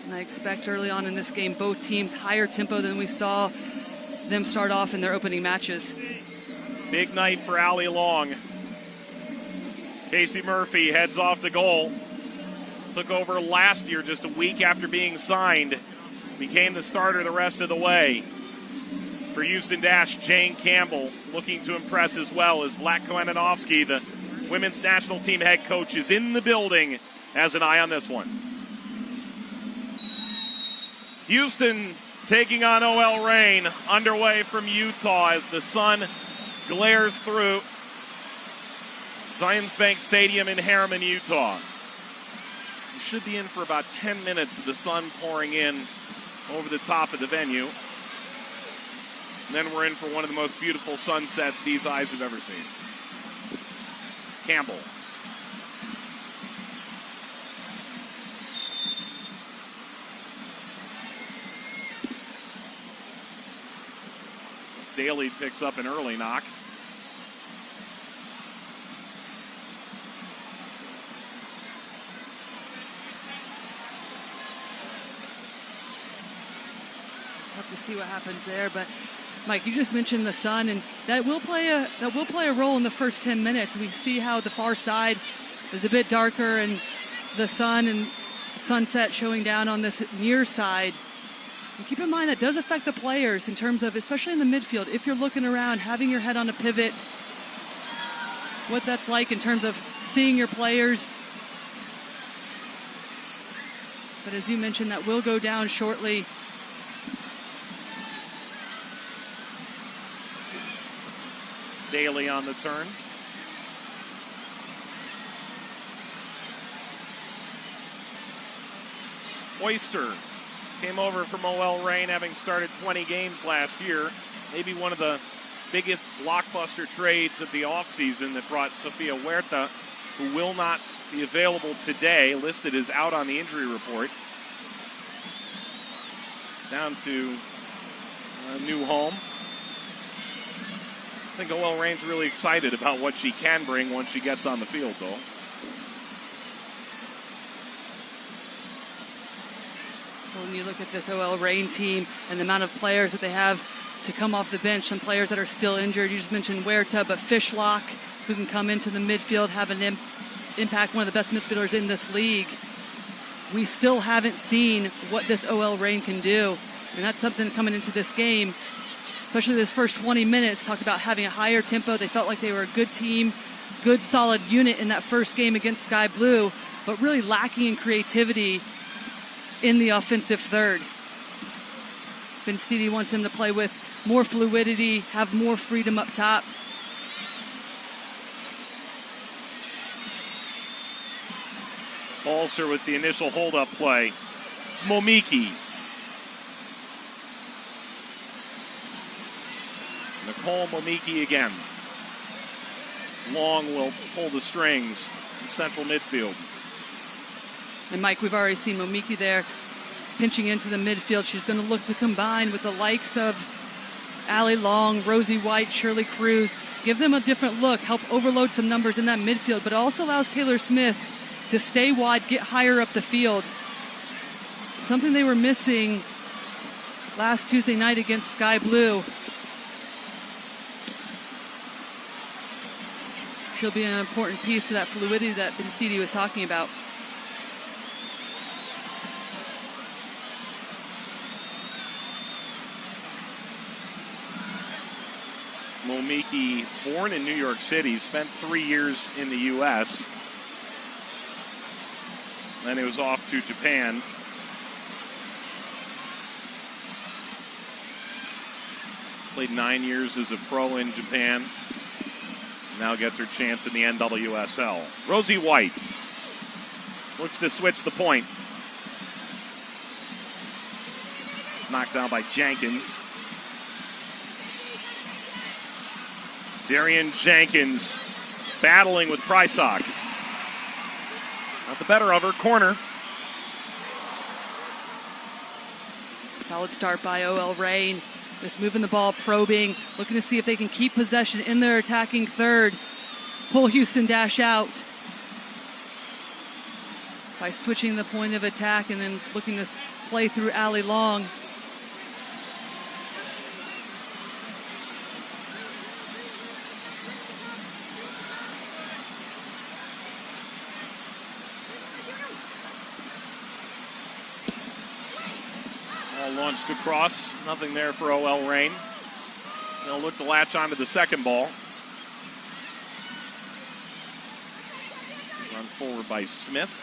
And I expect early on in this game, both teams higher tempo than we saw them start off in their opening matches. Big night for Allie Long. Casey Murphy heads off to goal. Took over last year just a week after being signed. Became the starter the rest of the way. For Houston Dash, Jane Campbell looking to impress as well as Vlatko Ananovsky, the women's national team head coach, is in the building, has an eye on this one. Houston taking on OL Reign, underway from Utah as the sun glares through Zions Bank Stadium in Herriman, Utah. We should be in for about 10 minutes, the sun pouring in over the top of the venue. And then we're in for one of the most beautiful sunsets these eyes have ever seen. Campbell. Daly picks up an early knock. Have to see what happens there, but Mike, you just mentioned the sun, and that will play a role in the first 10 minutes. We see how the far side is a bit darker, and the sun and sunset showing down on this near side. And keep in mind that does affect the players in terms of, especially in the midfield, if you're looking around, having your head on a pivot, what that's like in terms of seeing your players. But as you mentioned, that will go down shortly. Daly on the turn. Oyster came over from OL Reign, having started 20 games last year. Maybe one of the biggest blockbuster trades of the offseason that brought Sofia Huerta, who will not be available today, listed as out on the injury report, down to a new home. I think OL Reign's really excited about what she can bring once she gets on the field, though. When you look at this OL Reign team and the amount of players that they have to come off the bench, some players that are still injured. You just mentioned Huerta, but Fishlock, who can come into the midfield, have an impact, one of the best midfielders in this league. We still haven't seen what this OL Reign can do, and that's something coming into this game, especially this first 20 minutes. Talked about having a higher tempo. They felt like they were a good team, good solid unit in that first game against Sky Blue, but really lacking in creativity in the offensive third. Bencidi wants them to play with more fluidity, have more freedom up top. Balser with the initial hold-up play. It's Momiki. Nicole Momiki again. Long will pull the strings in central midfield. And Mike, we've already seen Momiki there pinching into the midfield. She's going to look to combine with the likes of Allie Long, Rosie White, Shirley Cruz. Give them a different look, help overload some numbers in that midfield, but it also allows Taylor Smith to stay wide, get higher up the field. Something they were missing last Tuesday night against Sky Blue. She'll be an important piece of that fluidity that Bencidi was talking about. Momiki, born in New York City, spent 3 years in the U.S. Then he was off to Japan. Played 9 years as a pro in Japan. Now gets her chance in the NWSL. Rosie White looks to switch the point. It's knocked down by Jenkins. Darian Jenkins battling with Prysock. Not the better of her. Corner. Solid start by OL Reign. Just moving the ball, probing, looking to see if they can keep possession in their attacking third. Pull Houston Dash out by switching the point of attack and then looking to play through Allie Long. All launched across. Nothing there for OL Reign. They'll look to latch onto the second ball. Run forward by Smith.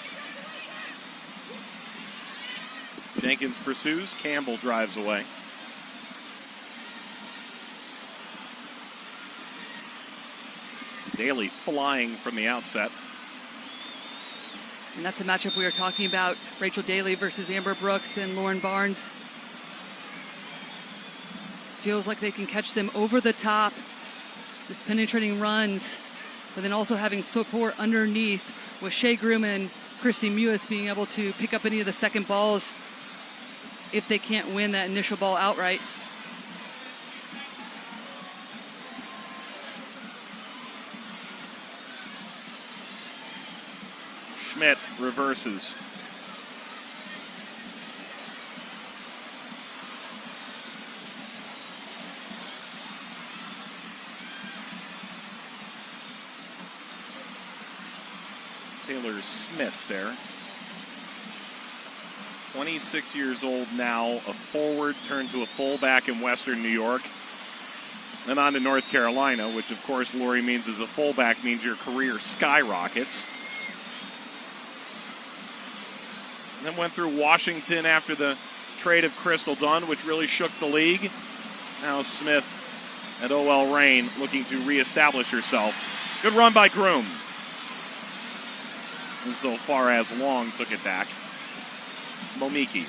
Jenkins pursues. Campbell drives away. Daly flying from the outset. And that's a matchup we were talking about. Rachel Daly versus Amber Brooks and Lauren Barnes. Feels like they can catch them over the top. Just penetrating runs, but then also having support underneath with Shea Groom and Christy Mewis being able to pick up any of the second balls if they can't win that initial ball outright. Schmidt reverses. Taylor Smith there. 26 years old now, a forward turned to a fullback in Western New York. Then on to North Carolina, which of course Lori means as a fullback means your career skyrockets. And then went through Washington after the trade of Crystal Dunn, which really shook the league. Now Smith at OL Reign looking to reestablish herself. Good run by Groom. And so far as Long took it back. Momiki.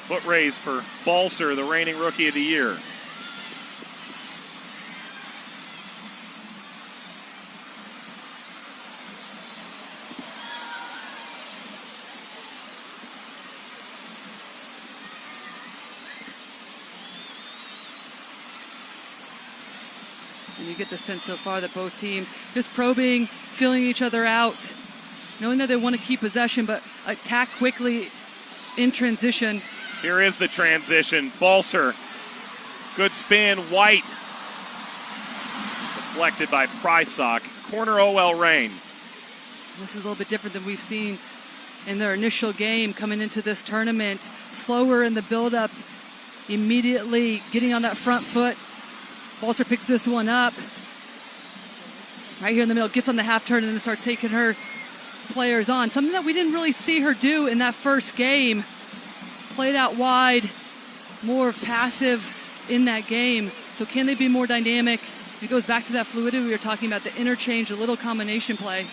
Foot raise for Balser, the reigning Rookie of the Year. And you get the sense so far that both teams just probing, feeling each other out, knowing that they want to keep possession, but attack quickly in transition. Here is the transition. Balser. Good spin. White. Deflected by Prysock. Corner OL Reign. This is a little bit different than we've seen in their initial game coming into this tournament. Slower in the build-up, immediately getting on that front foot. Balser picks this one up. Right here in the middle, gets on the half turn and then starts taking her players on. Something that we didn't really see her do in that first game. Played out wide, more passive in that game. So can they be more dynamic? It goes back to that fluidity we were talking about, the interchange, a little combination play.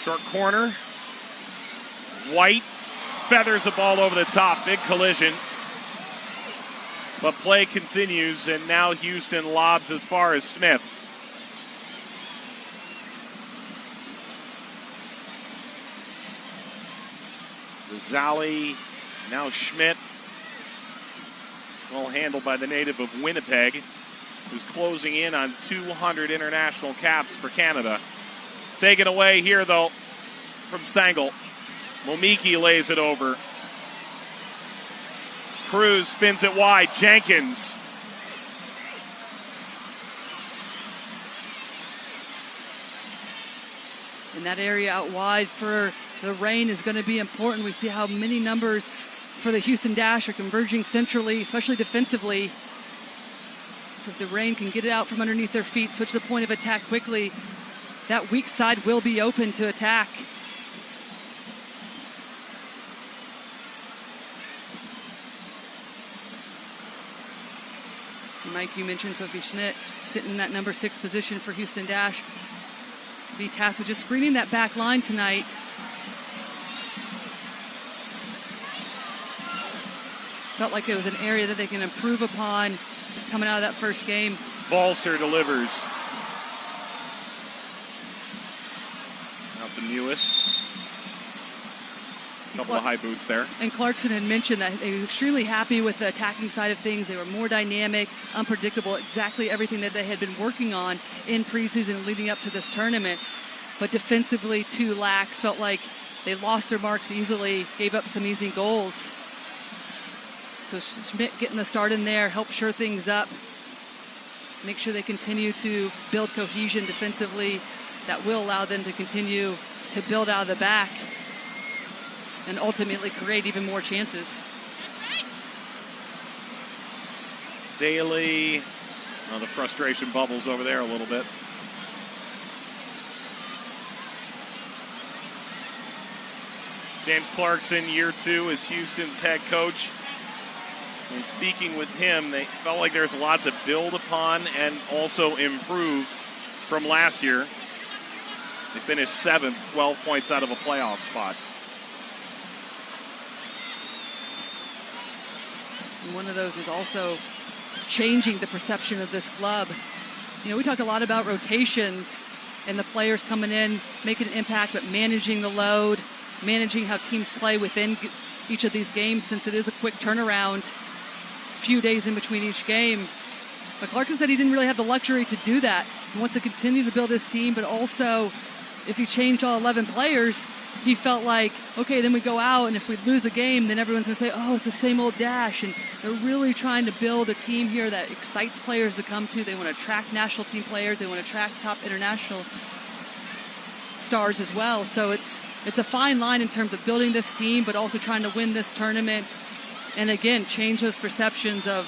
Short corner. White feathers the ball over the top. Big collision. But play continues, and now Houston lobs as far as Smith. Rizali, now Schmidt. Well handled by the native of Winnipeg, who's closing in on 200 international caps for Canada. Taken away here, though, from Stengel. Momiki lays it over. Cruz spins it wide. Jenkins. And that area out wide for the Reign is going to be important. We see how many numbers for the Houston Dash are converging centrally, especially defensively. So if the Reign can get it out from underneath their feet, switch the point of attack quickly, that weak side will be open to attack. Mike, you mentioned Sophie Schmidt sitting in that number 6 position for Houston Dash. Be tasked with just screening that back line tonight. Felt like it was an area that they can improve upon coming out of that first game. Balser delivers. Out to Mewis. A couple of high boots there. And Clarkson had mentioned that they were extremely happy with the attacking side of things. They were more dynamic, unpredictable, exactly everything that they had been working on in preseason leading up to this tournament. But defensively, too lax. Felt like they lost their marks easily, gave up some easy goals. So Schmidt getting the start in there, help shore things up. Make sure they continue to build cohesion defensively. That will allow them to continue to build out of the back and ultimately create even more chances. Daly, the frustration bubbles over there a little bit. James Clarkson, year 2 as Houston's head coach. And speaking with him, they felt like there's a lot to build upon and also improve from last year. They finished 7th, 12 points out of a playoff spot. And one of those is also changing the perception of this club. You know, we talk a lot about rotations and the players coming in, making an impact, but managing the load, managing how teams play within each of these games, since it is a quick turnaround, few days in between each game. But Clarkson said he didn't really have the luxury to do that. He wants to continue to build his team, but also if he changed all 11 players, he felt like, okay, then we go out, and if we lose a game, then everyone's going to say, oh, it's the same old Dash. And they're really trying to build a team here that excites players to come to. They want to attract national team players. They want to attract top international stars as well. So it's a fine line in terms of building this team, but also trying to win this tournament. And again, change those perceptions of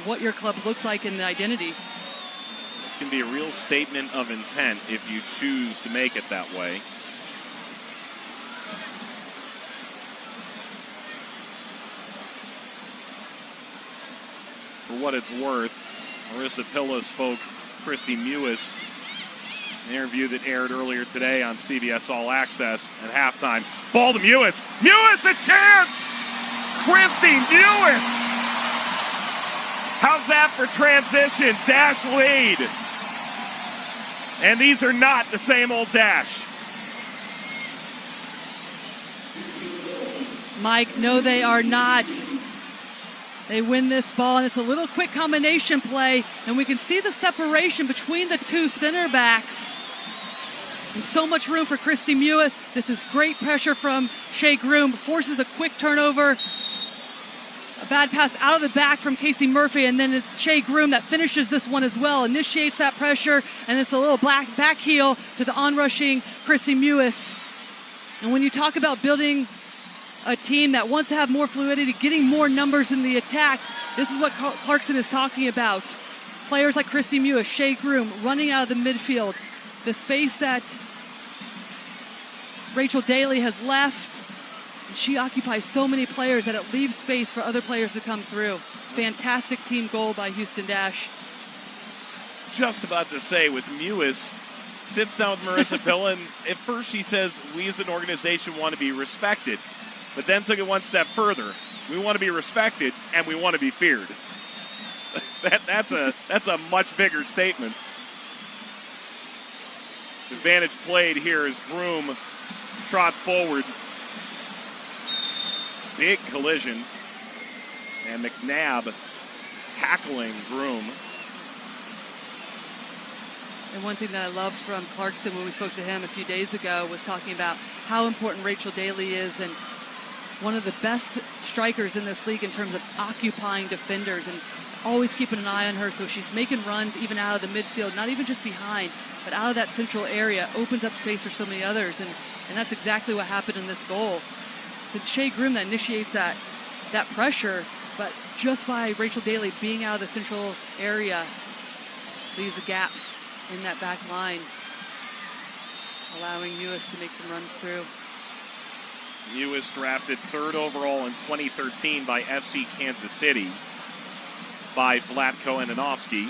what your club looks like in the identity. This can be a real statement of intent if you choose to make it that way. For what it's worth, Marissa Pilla spoke to Christy Mewis, an interview that aired earlier today on CBS All Access at halftime. Ball to Mewis. Mewis, a chance! Christy Mewis! How's that for transition? Dash lead. And these are not the same old Dash. Mike, no, they are not. They win this ball, and it's a little quick combination play, and we can see the separation between the two center backs. And so much room for Christy Mewis. This is great pressure from Shea Groom. Forces a quick turnover. A bad pass out of the back from Casey Murphy, and then it's Shea Groom that finishes this one as well. Initiates that pressure, and it's a little back heel to the onrushing Christy Mewis. And when you talk about building a team that wants to have more fluidity, getting more numbers in the attack, this is what Clarkson is talking about. Players like Christy Mewis, Shea Groom, running out of the midfield. The space that Rachel Daly has left, she occupies so many players that it leaves space for other players to come through. Fantastic team goal by Houston Dash. Just about to say, with Mewis, sits down with Marissa Pilla, and at first she says, we as an organization want to be respected. But then took it one step further. We want to be respected, and we want to be feared. That's a much bigger statement. Advantage played here as Groom trots forward. Big collision. And McNabb tackling Groom. And one thing that I loved from Clarkson when we spoke to him a few days ago was talking about how important Rachel Daly is, and one of the best strikers in this league in terms of occupying defenders, and always keeping an eye on her. So she's making runs even out of the midfield, not even just behind, but out of that central area, opens up space for so many others. And that's exactly what happened in this goal. It's Shea Groom that initiates that pressure, but just by Rachel Daly being out of the central area, leaves gaps in that back line, allowing Mewis to make some runs through. Mewis drafted 3rd overall in 2013 by FC Kansas City by Vlatko Ananovsky.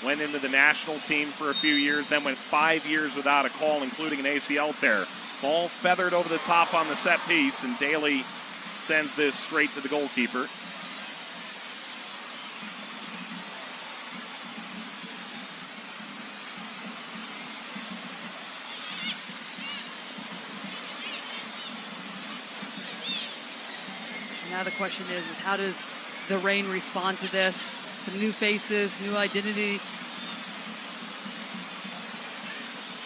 Went into the national team for a few years, then went 5 years without a call, including an ACL tear. Ball feathered over the top on the set piece, and Daly sends this straight to the goalkeeper. Now the question is how does the Reign respond to this? Some new faces, new identity,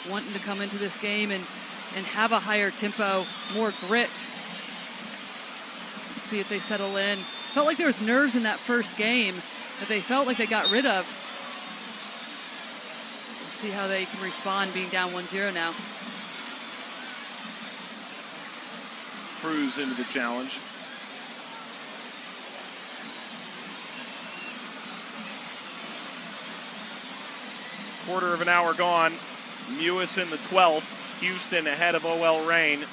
wanting to come into this game and have a higher tempo, more grit. See if they settle in. Felt like there was nerves in that first game that they felt like they got rid of. We'll see how they can respond being down 1-0 now. Cruz into the challenge. Quarter of an hour gone. Mewis in the 12th. Houston ahead of OL Reign.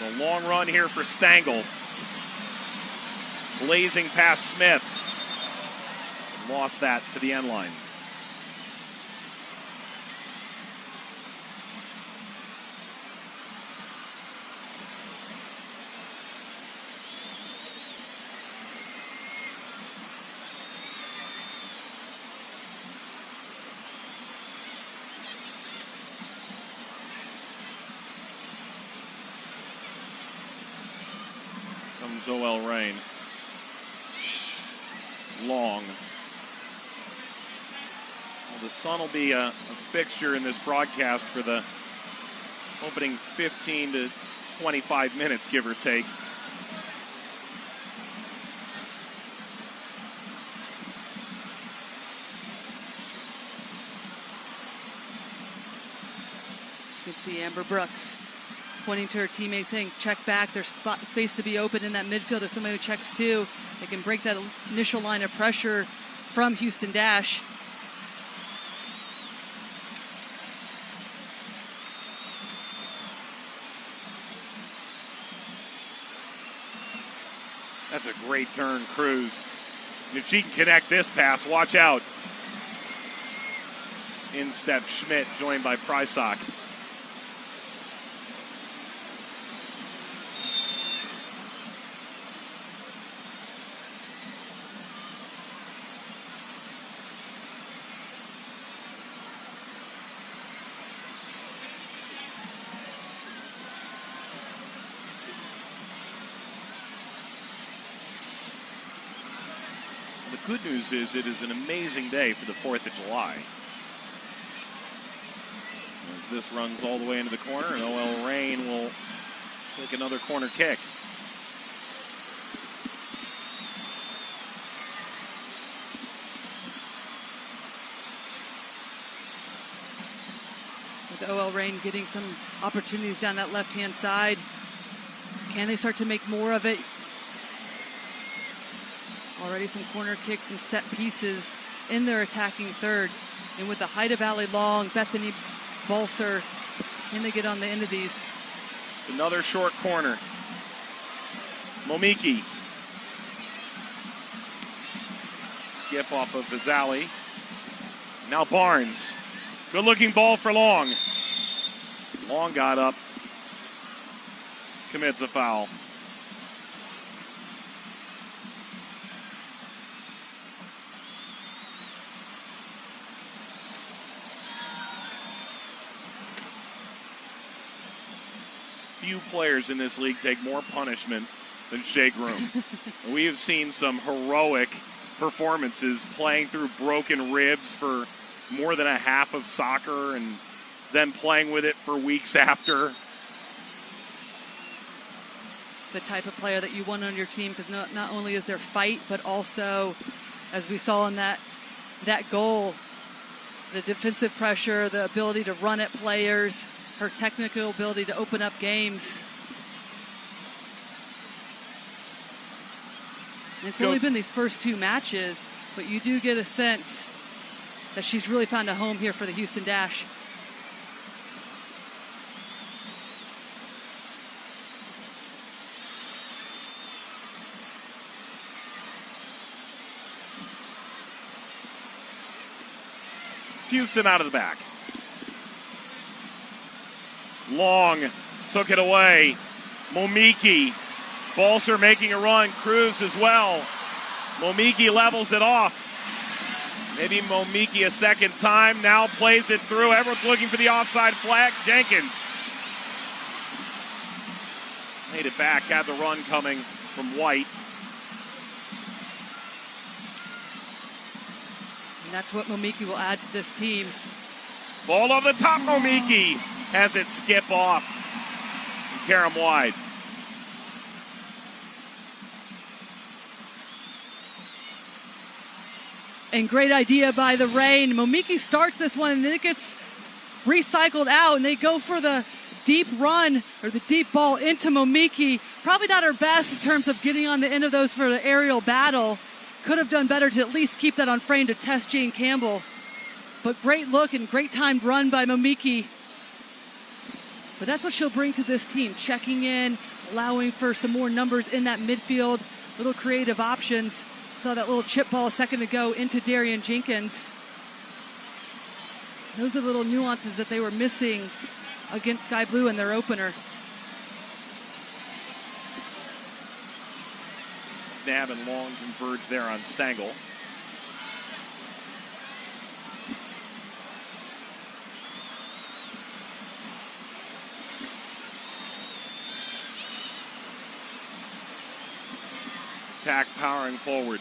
A long run here for Stangl. Blazing past Smith. Lost that to the end line. Comes OL Reign. Long. Well, the sun will be a fixture in this broadcast for the opening 15 to 25 minutes, give or take. You can see Amber Brooks pointing to her teammates saying, check back. There's space to be open in that midfield. If somebody who checks too, they can break that initial line of pressure from Houston Dash. That's a great turn, Cruz. If she can connect this pass, watch out. In steps Schmidt, joined by Prysock. The good news is it is an amazing day for the 4th of July. As this runs all the way into the corner, and OL Reign will take another corner kick. With OL Reign getting some opportunities down that left-hand side. Can they start to make more of it? Already some corner kicks and set pieces in their attacking third. And with the height of Allie Long, Bethany Balser, can they get on the end of these? It's another short corner. Momiki. Skip off of Vizali. Now Barnes. Good looking ball for Long. Long got up. Commits a foul. Few players in this league take more punishment than Shea Groom. We have seen some heroic performances playing through broken ribs for more than a half of soccer and then playing with it for weeks after. The type of player that you want on your team, because not only is there fight, but also, as we saw in that goal, the defensive pressure, the ability to run at players, her technical ability to open up games. And it's only been these first 2 matches, but you do get a sense that she's really found a home here for the Houston Dash. It's Houston out of the back. Long took it away. Momiki. Balser making a run. Cruz as well. Momiki levels it off. Maybe Momiki a second time. Now plays it through. Everyone's looking for the offside flag. Jenkins. Made it back, had the run coming from White. And that's what Momiki will add to this team. Ball over the top, Momiki has it skip off. And Karam wide. And great idea by the Reign. Momiki starts this one and then it gets recycled out and they go for the deep run or the deep ball into Momiki. Probably not her best in terms of getting on the end of those for the aerial battle. Could have done better to at least keep that on frame to test Jane Campbell. But great look and great timed run by Momiki. But that's what she'll bring to this team. Checking in, allowing for some more numbers in that midfield. Little creative options. Saw that little chip ball a second ago into Darian Jenkins. Those are little nuances that they were missing against Sky Blue in their opener. Nab and Long converge there on Stengel. Attack powering forward.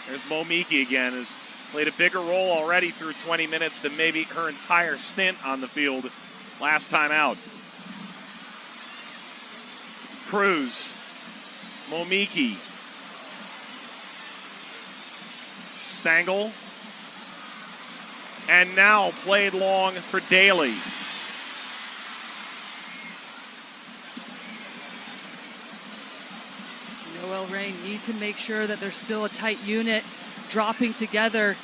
There's Momiki again, has played a bigger role already through 20 minutes than maybe her entire stint on the field last time out. Cruz, Momiki, Stengel, and now played long for Daly. Noel Reign need to make sure that they're still a tight unit, dropping together.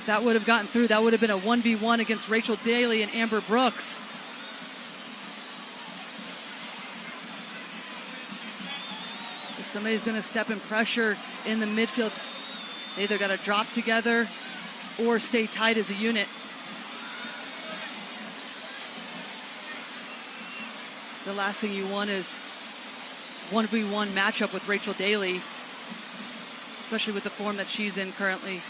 That would have gotten through. That would have been a 1v1 against Rachel Daly and Amber Brooks. If somebody's going to step in pressure in the midfield, they either got to drop together or stay tight as a unit. The last thing you want is 1v1 matchup with Rachel Daly, especially with the form that she's in currently.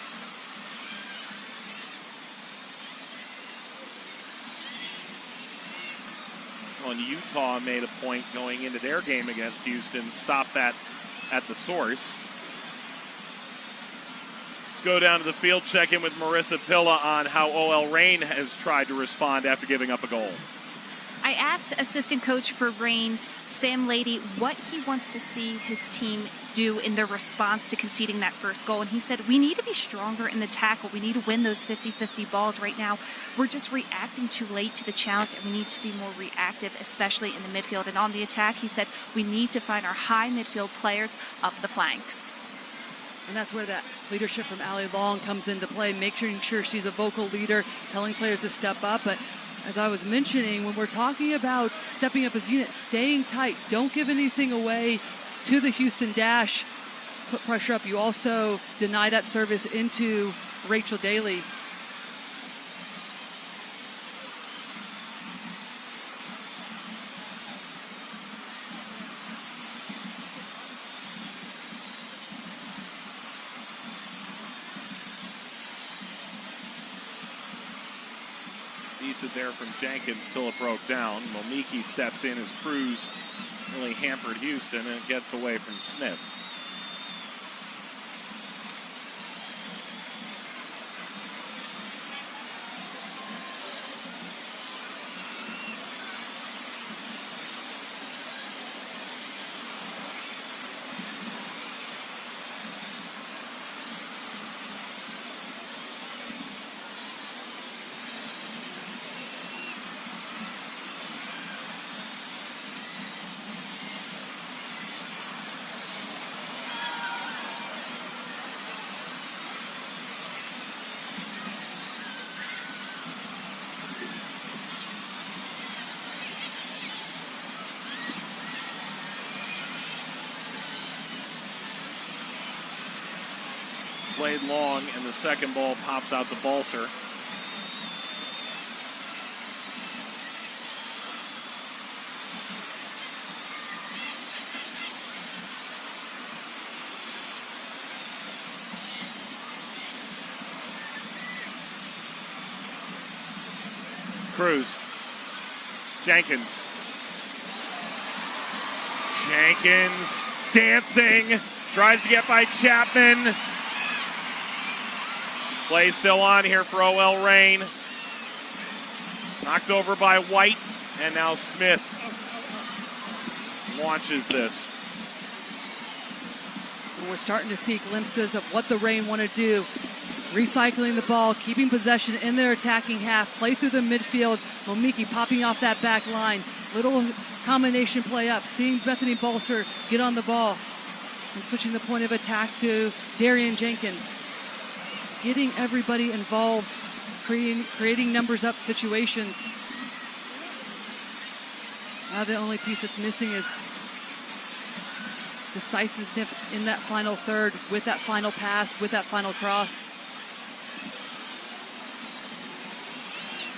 Well, and Utah made a point going into their game against Houston, stop that at the source. Let's go down to the field, check in with Marissa Pilla on how OL Reign has tried to respond after giving up a goal. I asked assistant coach for Reign, Sam Lady, what he wants to see his team do in their response to conceding that first goal. And he said, we need to be stronger in the tackle. We need to win those 50-50 balls right now. We're just reacting too late to the challenge, and we need to be more reactive, especially in the midfield. And on the attack, he said, we need to find our high midfield players up the flanks. And that's where that leadership from Allie Long comes into play, making sure she's a vocal leader, telling players to step up. But as I was mentioning, when we're talking about stepping up as a unit, staying tight, don't give anything away to the Houston Dash. Put pressure up. You also deny that service into Rachel Daly. Decent there from Jenkins till it broke down. Momiki steps in as Cruz really hampered Houston and it gets away from Smith. Played long, and the second ball pops out to Balser. Cruz. Jenkins. Jenkins dancing, tries to get by Chapman. Play still on here for OL Reign. Knocked over by White, and now Smith launches this. We're starting to see glimpses of what the Reign want to do. Recycling the ball, keeping possession in their attacking half, play through the midfield. Momiki popping off that back line. Little combination play up, seeing Bethany Balser get on the ball. And switching the point of attack to Darian Jenkins. Getting everybody involved, creating numbers up situations. Now the only piece that's missing is decisiveness in that final third, with that final pass, with that final cross.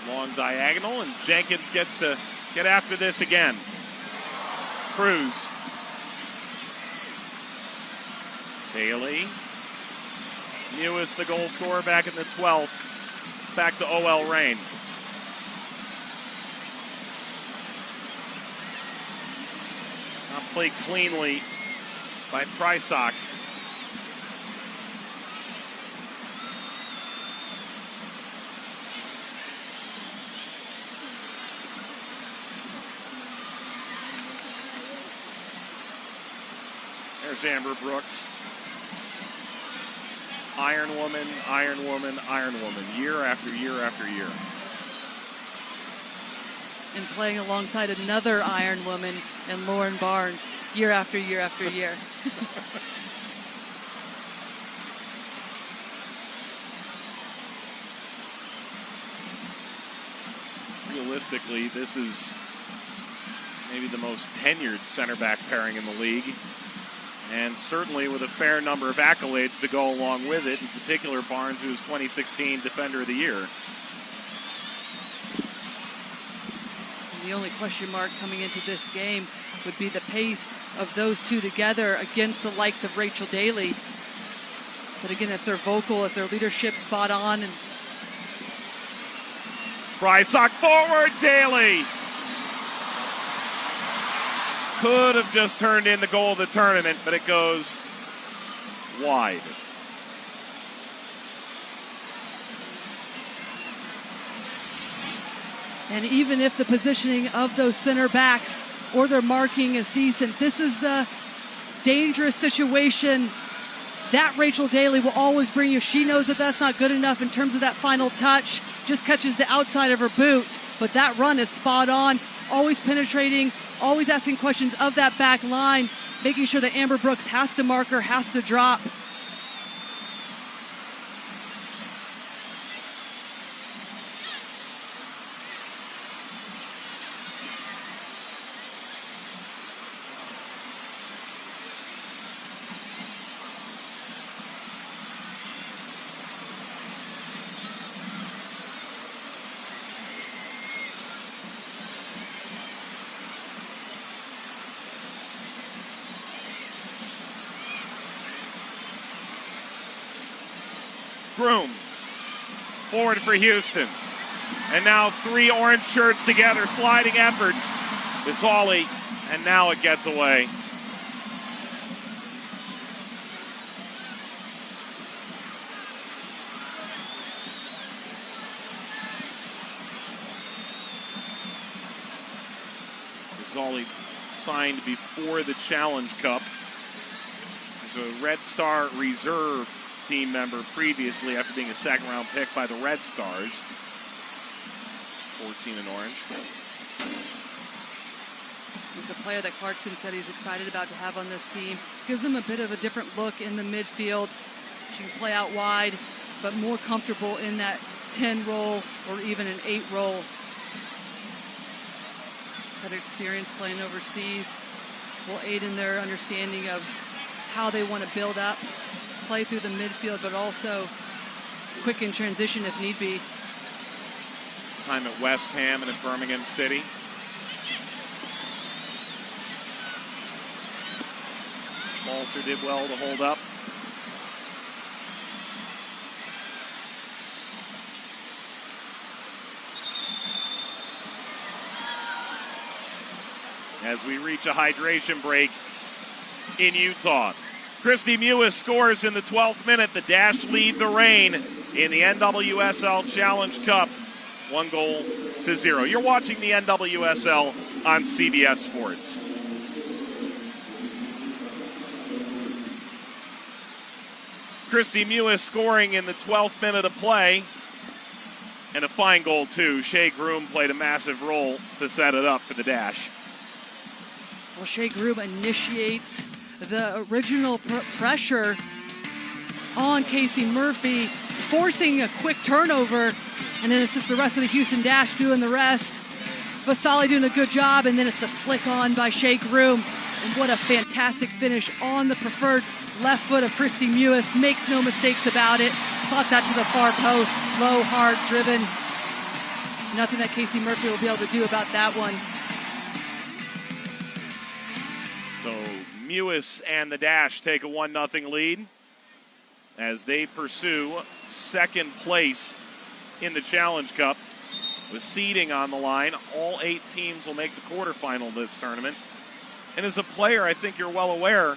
Long diagonal, and Jenkins gets to get after this again. Cruz. Bailey. Newest, the goal scorer, back in the 12th. It's back to OL Reign. Not played cleanly by Prysock. There's Amber Brooks. Iron Woman, Iron Woman, Iron Woman, year after year after year. And playing alongside another Iron Woman and Lauren Barnes, year after year after year. Realistically, this is maybe the most tenured center back pairing in the league. And certainly with a fair number of accolades to go along with it, in particular Barnes, who was 2016 Defender of the Year. And the only question mark coming into this game would be the pace of those two together against the likes of Rachel Daly. But again, if they're vocal, if their leadership's spot on. And Prysock forward, Daly. Could have just turned in the goal of the tournament, but it goes wide. And even if the positioning of those center backs or their marking is decent, this is the dangerous situation that Rachel Daly will always bring you. She knows that that's not good enough in terms of that final touch. Just catches the outside of her boot. But that run is spot on. Always penetrating, always asking questions of that back line, making sure that Amber Brooks has to mark her, has to drop. Groom forward for Houston. And now three orange shirts together, sliding effort. Visali, and now it gets away. Visali signed before the Challenge Cup. He's a Red Star reserve team member previously after being a second-round pick by the Red Stars. 14 in orange. He's a player that Clarkson said he's excited about to have on this team. Gives them a bit of a different look in the midfield. She can play out wide, but more comfortable in that 10 role or even an 8 role. Had experience playing overseas. Will aid in their understanding of how they want to build up, play through the midfield, but also quick in transition if need be. Time at West Ham and at Birmingham City. Balser did well to hold up. As we reach a hydration break in Utah. Christy Mewis scores in the 12th minute. The Dash lead the Reign in the NWSL Challenge Cup, 1-0. You're watching the NWSL on CBS Sports. Christy Mewis scoring in the 12th minute of play. And a fine goal, too. Shea Groom played a massive role to set it up for the Dash. Well, Shea Groom initiates the original pressure on Casey Murphy, forcing a quick turnover, and then it's just the rest of the Houston Dash doing the rest. Vasali doing a good job, and then it's the flick on by Shea Groom. And what a fantastic finish on the preferred left foot of Christy Mewis. Makes no mistakes about it. Slots that to the far post. Low, hard, driven. Nothing that Casey Murphy will be able to do about that one. So Mewis and the Dash take a 1-0 lead as they pursue second place in the Challenge Cup. With seeding on the line, all 8 teams will make the quarterfinal this tournament. And as a player, I think you're well aware,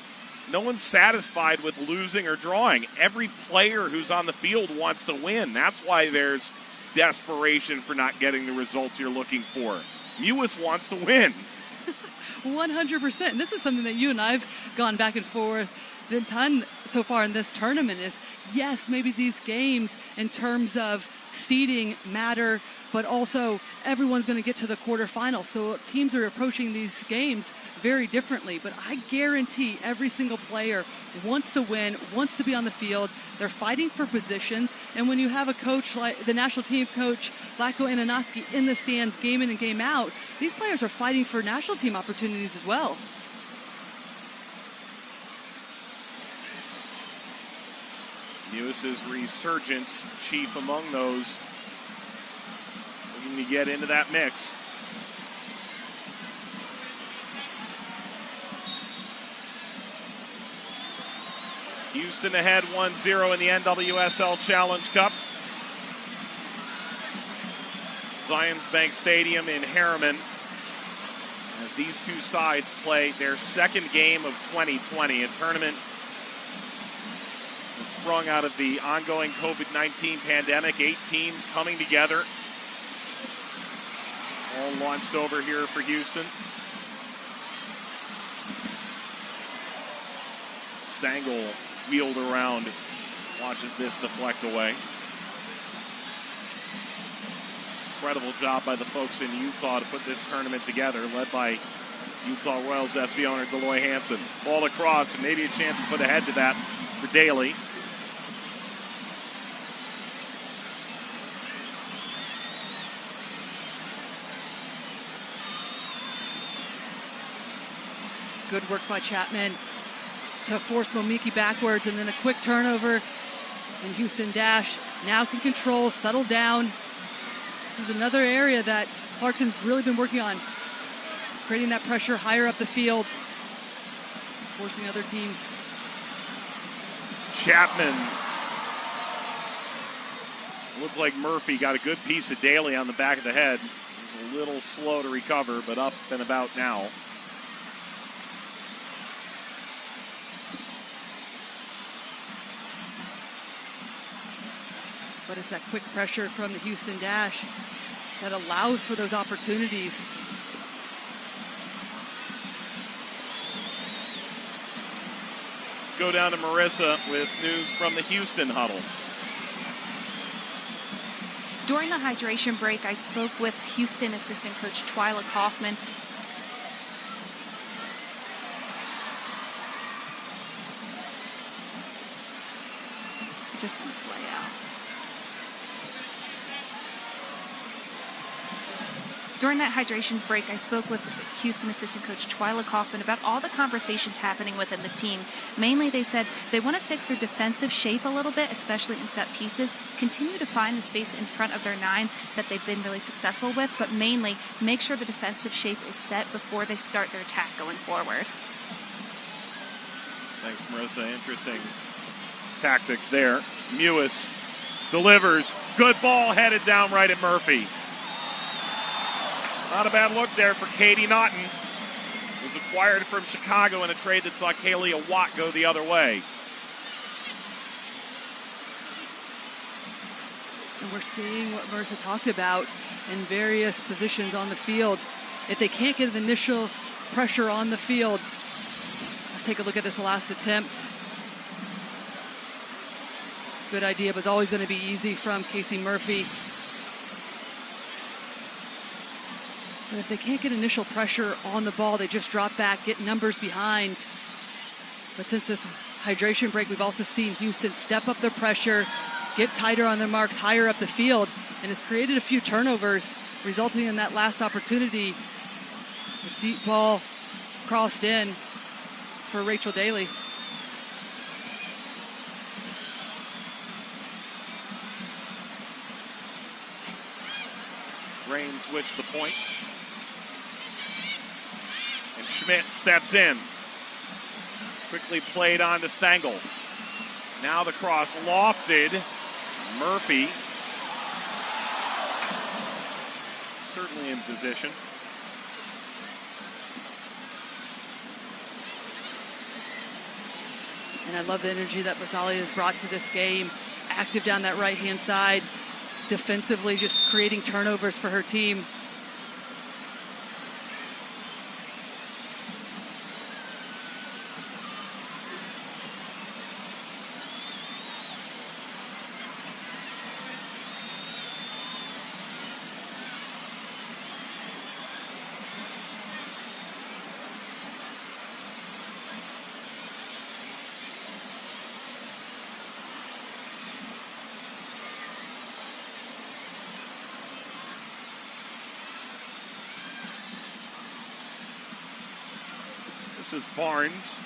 no one's satisfied with losing or drawing. Every player who's on the field wants to win. That's why there's desperation for not getting the results you're looking for. Mewis wants to win. 100%. And this is something that you and I have gone back and forth a ton so far in this tournament is, yes, maybe these games in terms of seeding matter, but also everyone's going to get to the quarterfinals. So teams are approaching these games very differently. But I guarantee every single player wants to win, wants to be on the field. They're fighting for positions. And when you have a coach like the national team coach, Vlatko Ananoski, in the stands game in and game out, these players are fighting for national team opportunities as well. Mewis's resurgence, chief among those looking to get into that mix. Houston ahead 1-0 in the NWSL Challenge Cup. Zions Bank Stadium in Herriman as these two sides play their second game of 2020, a tournament that sprung out of the ongoing COVID-19 pandemic. 8 teams coming together, all launched over here for Houston. Stangl wheeled around, watches this deflect away. Incredible job by the folks in Utah to put this tournament together, led by Utah Royals FC owner Deloy Hansen. Ball across, and maybe a chance to put a head to that for Daly. Good work by Chapman to force Momiki backwards, and then a quick turnover. And Houston Dash now can control, settle down. This is another area that Clarkson's really been working on, creating that pressure higher up the field, forcing other teams. Chapman. Looked like Murphy got a good piece of Daly on the back of the head. He was a little slow to recover, but up and about now. But it's that quick pressure from the Houston Dash that allows for those opportunities. Let's go down to Marissa with news from the Houston huddle. During the hydration break, I spoke with Houston assistant coach Twyla Kaufman. Just want to play out. During that hydration break, I spoke with Houston assistant coach Twyla Kaufman about all the conversations happening within the team. Mainly, they said they want to fix their defensive shape a little bit, especially in set pieces, continue to find the space in front of their 9 that they've been really successful with, but mainly make sure the defensive shape is set before they start their attack going forward. Thanks, Marissa. Interesting tactics there. Mewis delivers. Good ball headed down right at Murphy. Not a bad look there for Katie Naughton. was acquired from Chicago in a trade that saw Kalia Watt go the other way. And we're seeing what Marissa talked about in various positions on the field. If they can't get an initial pressure on the field, let's take a look at this last attempt. Good idea, but it's always going to be easy from Casey Murphy. But if they can't get initial pressure on the ball, they just drop back, get numbers behind. But since this hydration break, we've also seen Houston step up their pressure, get tighter on their marks, higher up the field, and has created a few turnovers, resulting in that last opportunity. The deep ball crossed in for Rachel Daly. Reign switched the point. And Schmidt steps in. Quickly played on to Stengel. Now the cross lofted. Murphy certainly in position. And I love the energy that Basali has brought to this game. Active down that right-hand side. Defensively, just creating turnovers for her team. This is Barnes.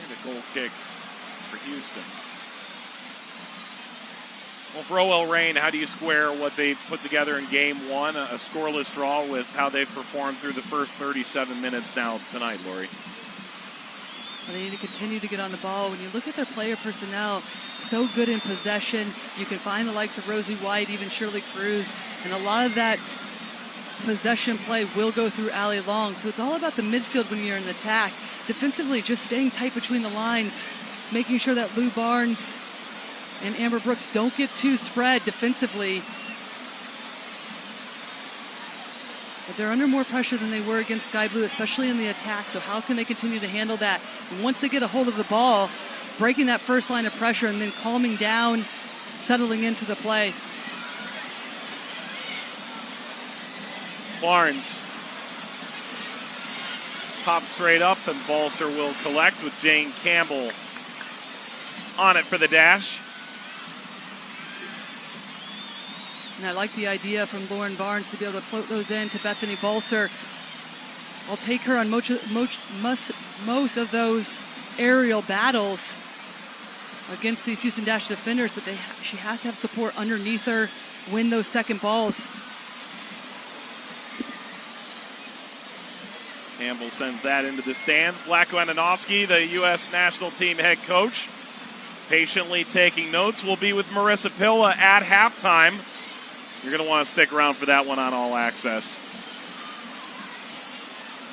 And a goal kick for Houston. Well, for OL Reign, how do you square what they put together in game one, a scoreless draw, with how they've performed through the first 37 minutes now tonight, Lori? Well, they need to continue to get on the ball. When you look at their player personnel, so good in possession. You can find the likes of Rosie White, even Shirley Cruz, and a lot of that possession play will go through Allie Long. So it's all about the midfield when you're in attack. Defensively, just staying tight between the lines, making sure that Lou Barnes and Amber Brooks don't get too spread defensively. But they're under more pressure than they were against Sky Blue, especially in the attack. So how can they continue to handle that? And once they get a hold of the ball, breaking that first line of pressure and then calming down, settling into the play. Barnes pops straight up, and Balser will collect with Jane Campbell on it for the dash. And I like the idea from Lauren Barnes to be able to float those in to Bethany Balser. I'll take her on most of those aerial battles against these Houston Dash defenders, but she has to have support underneath her, win those second balls. Campbell sends that into the stands. Vlatko Andonovski, the U.S. national team head coach, patiently taking notes. We'll be with Marissa Pilla at halftime. You're going to want to stick around for that one on All Access.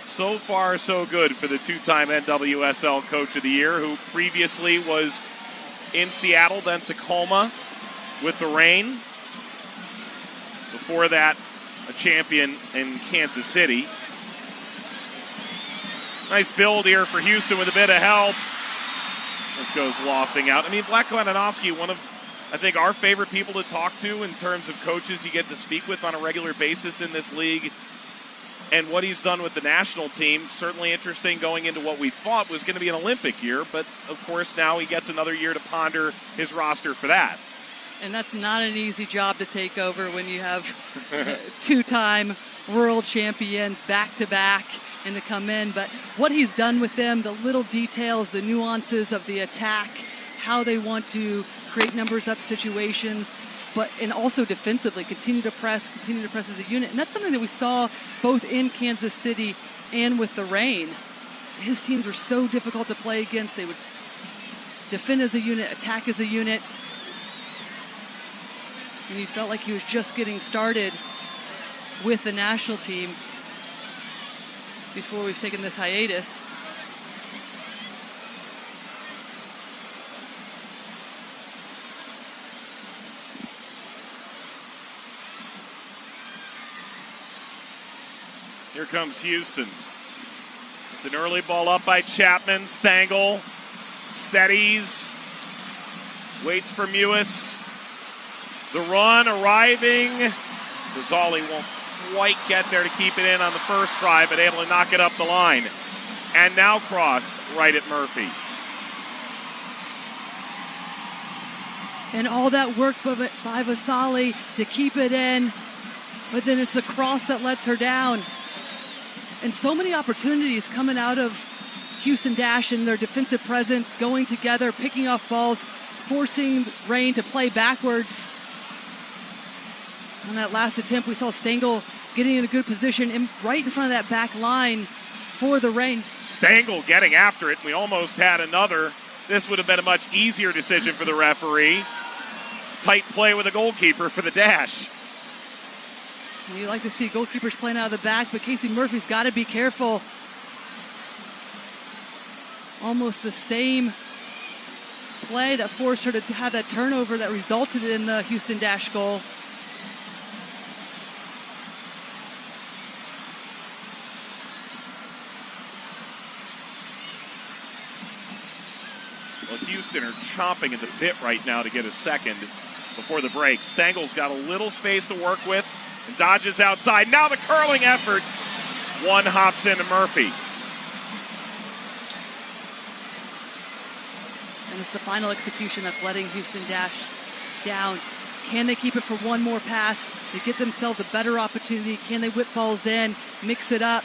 So far, so good for the two-time NWSL Coach of the Year, who previously was in Seattle, then Tacoma with the Reign. Before that, a champion in Kansas City. Nice build here for Houston with a bit of help. This goes lofting out. I mean, Vlatko Andonovski, one of, I think, our favorite people to talk to in terms of coaches you get to speak with on a regular basis in this league. And what he's done with the national team, certainly interesting going into what we thought was going to be an Olympic year. But, of course, now he gets another year to ponder his roster for that. And that's not an easy job to take over when you have two-time world champions back-to-back and to come in. But what he's done with them, the little details, the nuances of the attack, how they want to create numbers up situations, and also defensively continue to press as a unit. And that's something that we saw both in Kansas City and with the Reign. His teams were so difficult to play against. They would defend as a unit, attack as a unit. And he felt like he was just getting started with the national team before we've taken this hiatus. Here comes Houston. It's an early ball up by Chapman. Stengel steadies, waits for Mewis. The run arriving. Ghazali won't quite get there to keep it in on the first try, but able to knock it up the line. And now cross right at Murphy. And all that work by Vasali to keep it in, but then it's the cross that lets her down. And so many opportunities coming out of Houston Dash and their defensive presence, going together, picking off balls, forcing Reign to play backwards. On that last attempt, we saw Stengel getting in a good position right in front of that back line for the Reign. Stengel getting after it. We almost had another. This would have been a much easier decision for the referee. Tight play with the goalkeeper for the Dash. You like to see goalkeepers playing out of the back, but Casey Murphy's got to be careful. Almost the same play that forced her to have that turnover that resulted in the Houston Dash goal. Well, Houston are chomping at the bit right now to get a second before the break. Stengel's got a little space to work with and dodges outside. Now the curling effort. One hops into Murphy. And it's the final execution that's letting Houston Dash down. Can they keep it for one more pass to get themselves a better opportunity? Can they whip balls in, mix it up,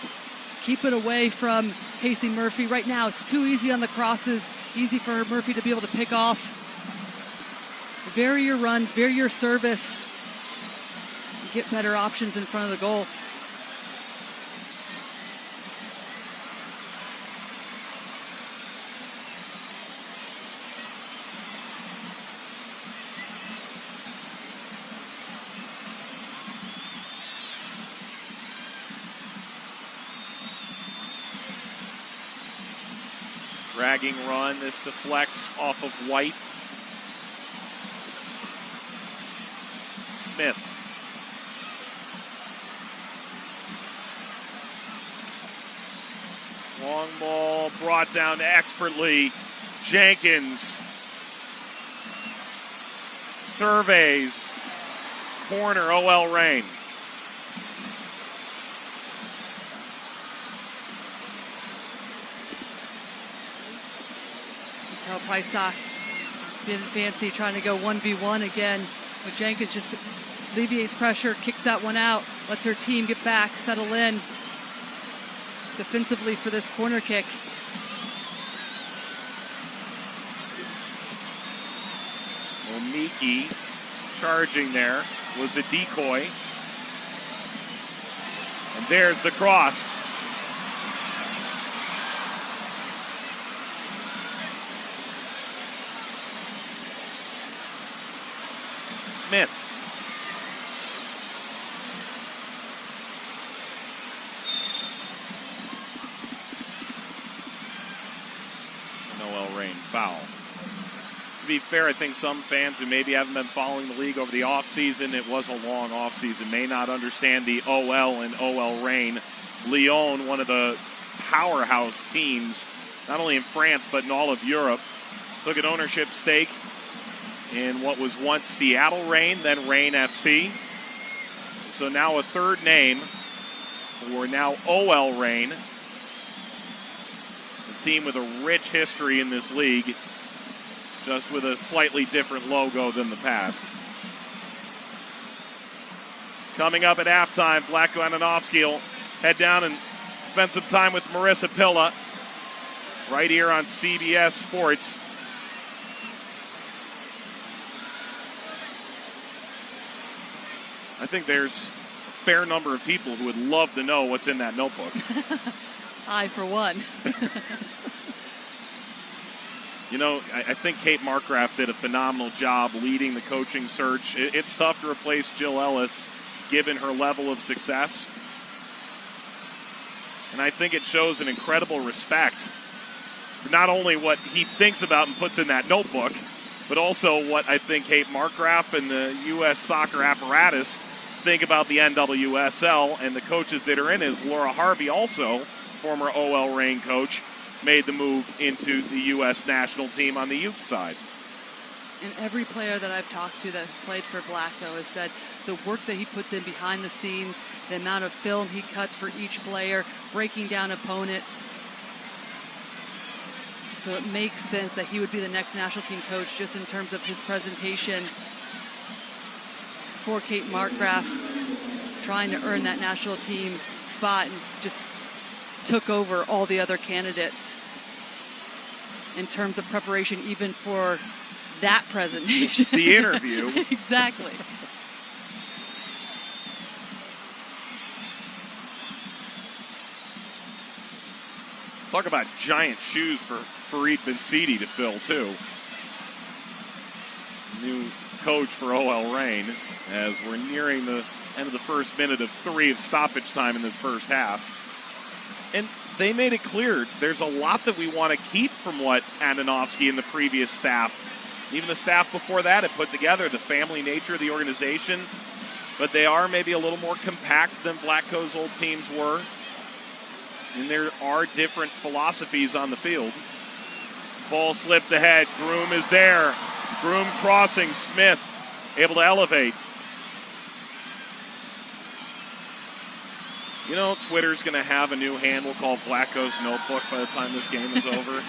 keep it away from Casey Murphy? Right now, it's too easy on the crosses, easy for Murphy to be able to pick off. Vary your runs, vary your service, get better options in front of the goal. Dragging run. This deflects off of White. Smith. Long ball brought down expertly. Jenkins surveys. Corner, OL Reign. Tell Prysock didn't fancy trying to go 1v1 again, but Jenkins just alleviates pressure, kicks that one out, lets her team get back, settle in defensively for this corner kick. Well, Miki charging there was a decoy. And there's the cross. Smith. Noel Reign foul. To be fair, I think some fans who maybe haven't been following the league over the offseason, it was a long offseason, may not understand the OL and OL Reign. Lyon, one of the powerhouse teams, not only in France but in all of Europe, took an ownership stake in what was once Seattle Reign, then Reign FC. So now a third name for now OL Reign, a team with a rich history in this league, just with a slightly different logo than the past. Coming up at halftime, Vlatko Ananovsky will head down and spend some time with Marissa Pilla right here on CBS Sports. I think there's a fair number of people who would love to know what's in that notebook. I, for one. You know, I think Kate Markgraf did a phenomenal job leading the coaching search. It's tough to replace Jill Ellis given her level of success. And I think it shows an incredible respect for not only what he thinks about and puts in that notebook, but also what I think Kate Markgraf and the U.S. soccer apparatus think about the NWSL and the coaches that are in it. As Laura Harvey, also former OL Reign coach, made the move into the U.S. national team on the youth side. And every player that I've talked to that's played for Blacko has said the work that he puts in behind the scenes, the amount of film he cuts for each player, breaking down opponents. So it makes sense that he would be the next national team coach just in terms of his presentation for Kate Markgraf, trying to earn that national team spot and just took over all the other candidates in terms of preparation, even for that presentation. The interview. Exactly. Talk about giant shoes for Fareed Bensidi to fill, too. New coach for OL Reign as we're nearing the end of the first minute of 3 of stoppage time in this first half. And they made it clear there's a lot that we want to keep from what Andonovsky and the previous staff, even the staff before that, had put together, the family nature of the organization. But they are maybe a little more compact than Blacko's old teams were. And there are different philosophies on the field. Ball slipped ahead. Groom is there. Groom crossing. Smith able to elevate. You know, Twitter's going to have a new handle called Blacko's Notebook by the time this game is over.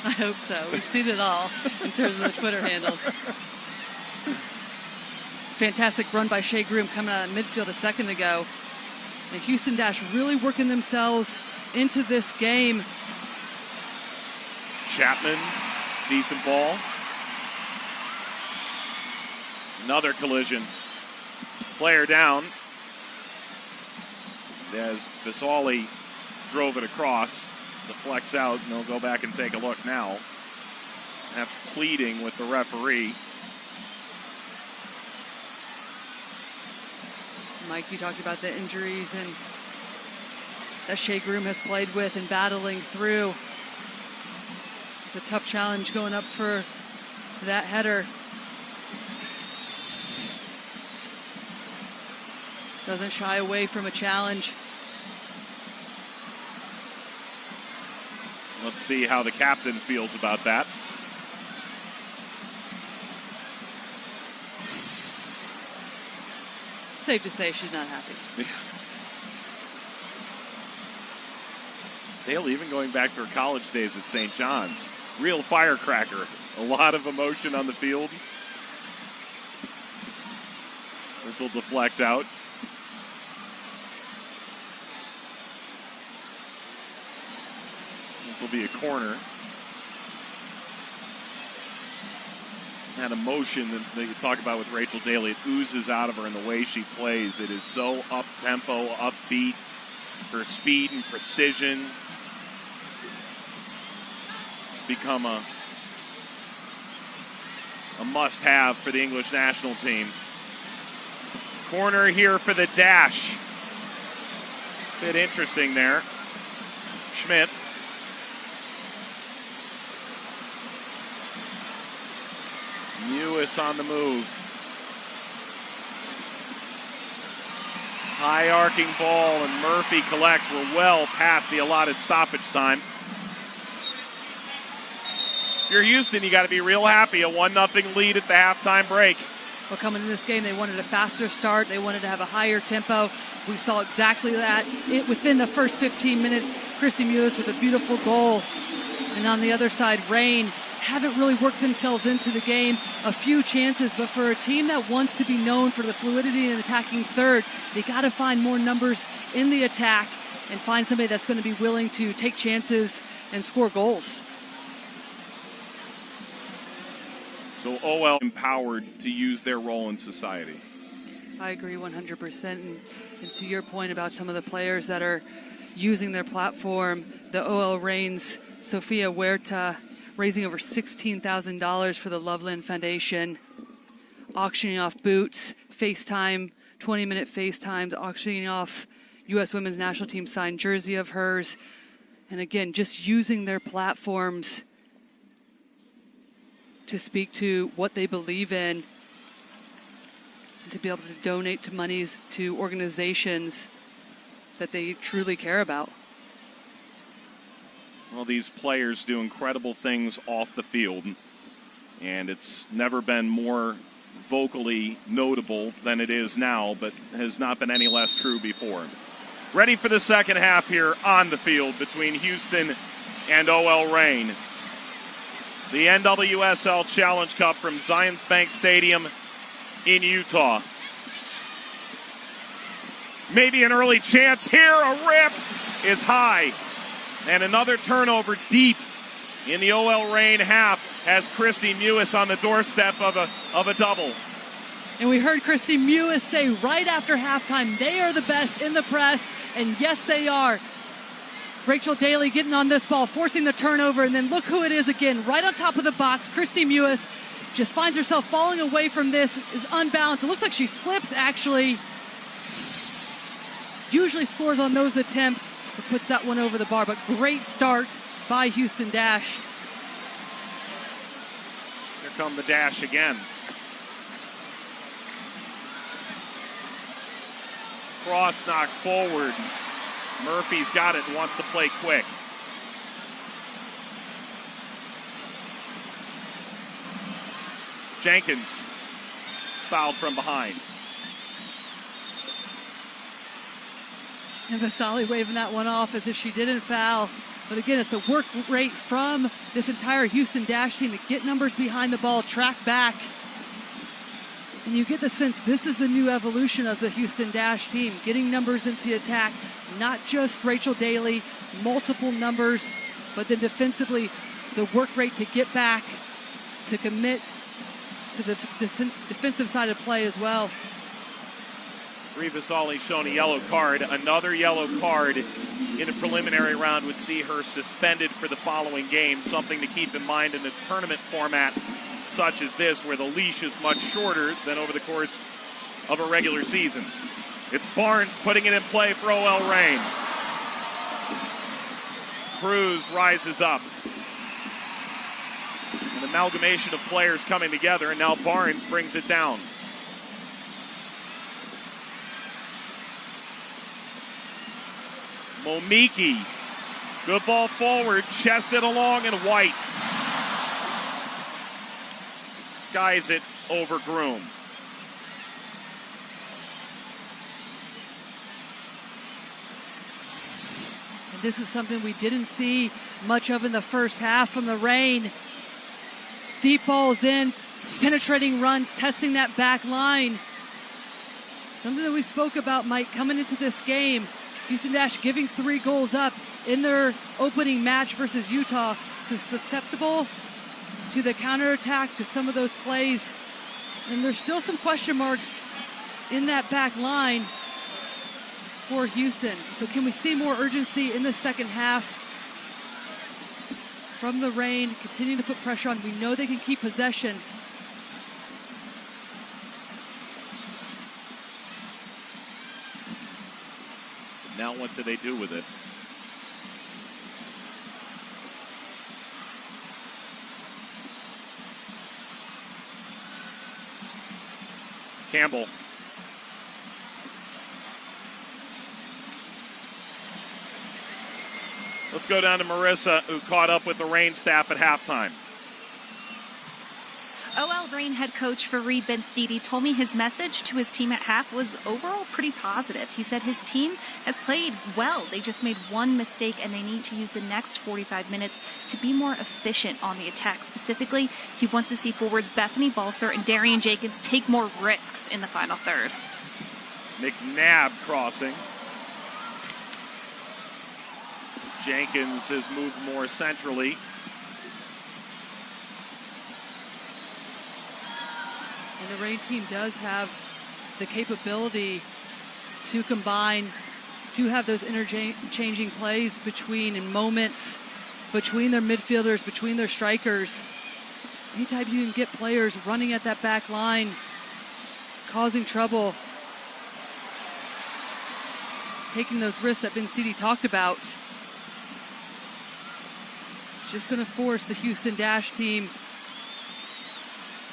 I hope so. We've seen it all in terms of the Twitter handles. Fantastic run by Shea Groom coming out of midfield a second ago. And Houston Dash really working themselves into this game. Chapman, decent ball. Another collision. Player down. As Visali drove it across, deflects out, and they'll go back and take a look now. That's pleading with the referee. Mike, you talked about the injuries and that Shea Groom has played with and battling through. It's a tough challenge going up for that header. Doesn't shy away from a challenge. Let's see how the captain feels about that. Safe to say she's not happy. Yeah. Dale, even going back to her college days at St. John's, real firecracker. A lot of emotion on the field. This will deflect out. This will be a corner. That emotion that you talk about with Rachel Daly, it oozes out of her in the way she plays. It is so up-tempo, upbeat. Her speed and precision become a must-have for the English national team. Corner here for the Dash. Bit interesting there. Schmidt. Lewis on the move. High arcing ball, and Murphy collects. We're well past the allotted stoppage time. If you're Houston, you got to be real happy. A 1-0 lead at the halftime break. Well, coming into this game, they wanted a faster start. They wanted to have a higher tempo. We saw exactly that within the first 15 minutes. Christy Mewis with a beautiful goal. And on the other side, Reign haven't really worked themselves into the game. A few chances, but for a team that wants to be known for the fluidity and attacking third, they got to find more numbers in the attack and find somebody that's going to be willing to take chances and score goals. So OL empowered to use their role in society. I agree 100%. And to your point about some of the players that are using their platform, the OL Reign's Sofia Huerta raising over $16,000 for the Loveland Foundation, auctioning off boots, FaceTime, 20-minute FaceTimes, auctioning off U.S. Women's National Team signed jersey of hers. And again, just using their platforms to speak to what they believe in and to be able to donate to monies to organizations that they truly care about. Well, these players do incredible things off the field, and it's never been more vocally notable than it is now, but has not been any less true before. Ready for the second half here on the field between Houston and OL Reign. The NWSL Challenge Cup from Zions Bank Stadium in Utah. Maybe an early chance here. A rip is high. And another turnover deep in the OL Reign half has Christy Mewis on the doorstep of a double. And we heard Christy Mewis say right after halftime, they are the best in the press, and yes, they are. Rachel Daly getting on this ball, forcing the turnover, and then look who it is again, right on top of the box. Christy Mewis just finds herself falling away from this, is unbalanced. It looks like she slips, actually. Usually scores on those attempts, but puts that one over the bar. But great start by Houston Dash. Here come the Dash again. Cross knock forward. Murphy's got it and wants to play quick. Jenkins fouled from behind. And Vasali waving that one off as if she didn't foul. But again, it's a work rate from this entire Houston Dash team to get numbers behind the ball, track back. And you get the sense this is the new evolution of the Houston Dash team, getting numbers into attack, not just Rachel Daly, multiple numbers, but then defensively, the work rate to get back, to commit to the defensive side of play as well. Vasali shown a yellow card. Another yellow card in the preliminary round would see her suspended for the following game, something to keep in mind in a tournament format such as this, where the leash is much shorter than over the course of a regular season. It's Barnes putting it in play for OL Reign. Cruz rises up. An amalgamation of players coming together, and now Barnes brings it down. Momiki, good ball forward, chested along, and White skies it over Groom. And this is something we didn't see much of in the first half from the Reign. Deep balls in, penetrating runs, testing that back line. Something that we spoke about, Mike, coming into this game. Houston Dash giving 3 goals up in their opening match versus Utah. So susceptible to the counterattack, to some of those plays. And there's still some question marks in that back line for Houston. So can we see more urgency in the second half from the Reign, continuing to put pressure on? We know they can keep possession. Now what do they do with it? Campbell. Let's go down to Marissa, who caught up with the Reign staff at halftime. OL Reign head coach Fareed Ben-Stidi told me his message to his team at half was overall pretty positive. He said his team has played well. They just made one mistake, and they need to use the next 45 minutes to be more efficient on the attack. Specifically, he wants to see forwards Bethany Balser and Darian Jenkins take more risks in the final third. McNabb crossing. Jenkins has moved more centrally. And the Reign team does have the capability to combine, to have those interchanging plays between in moments between their midfielders, between their strikers. Anytime you can get players running at that back line, causing trouble, taking those risks that Ben City talked about, just going to force the Houston Dash team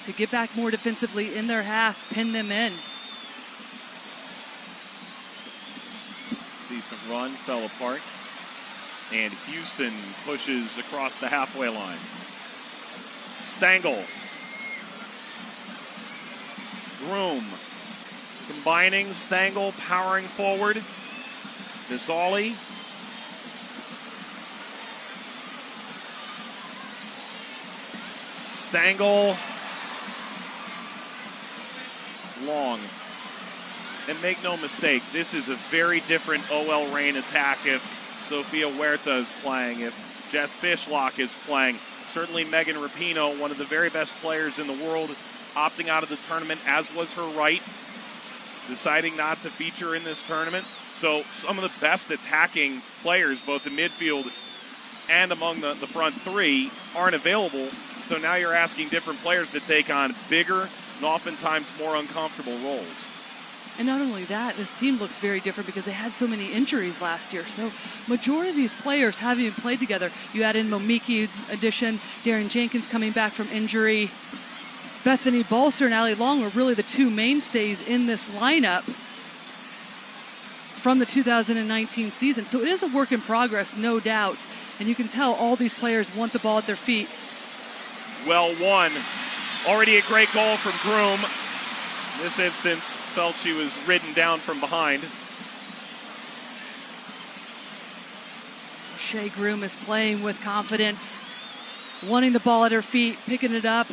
to get back more defensively in their half, pin them in. Decent run, fell apart. And Houston pushes across the halfway line. Stengel. Groom. Combining, Stengel powering forward. Visali. Stengel. Long. And make no mistake, this is a very different OL Reign attack if Sofia Huerta is playing, if Jess Fishlock is playing. Certainly Megan Rapinoe, one of the very best players in the world, opting out of the tournament, as was her right, deciding not to feature in this tournament. So some of the best attacking players, both in midfield and among the front three, aren't available. So now you're asking different players to take on bigger and oftentimes more uncomfortable roles. And not only that, this team looks very different because they had so many injuries last year. So majority of these players haven't even played together. You add in Momiki addition, Darren Jenkins coming back from injury. Bethany Balser and Ali Long are really the two mainstays in this lineup from the 2019 season. So it is a work in progress, no doubt. And you can tell all these players want the ball at their feet. Well won. Already a great goal from Groom. In this instance, felt she was ridden down from behind. Shea Groom is playing with confidence, wanting the ball at her feet, picking it up.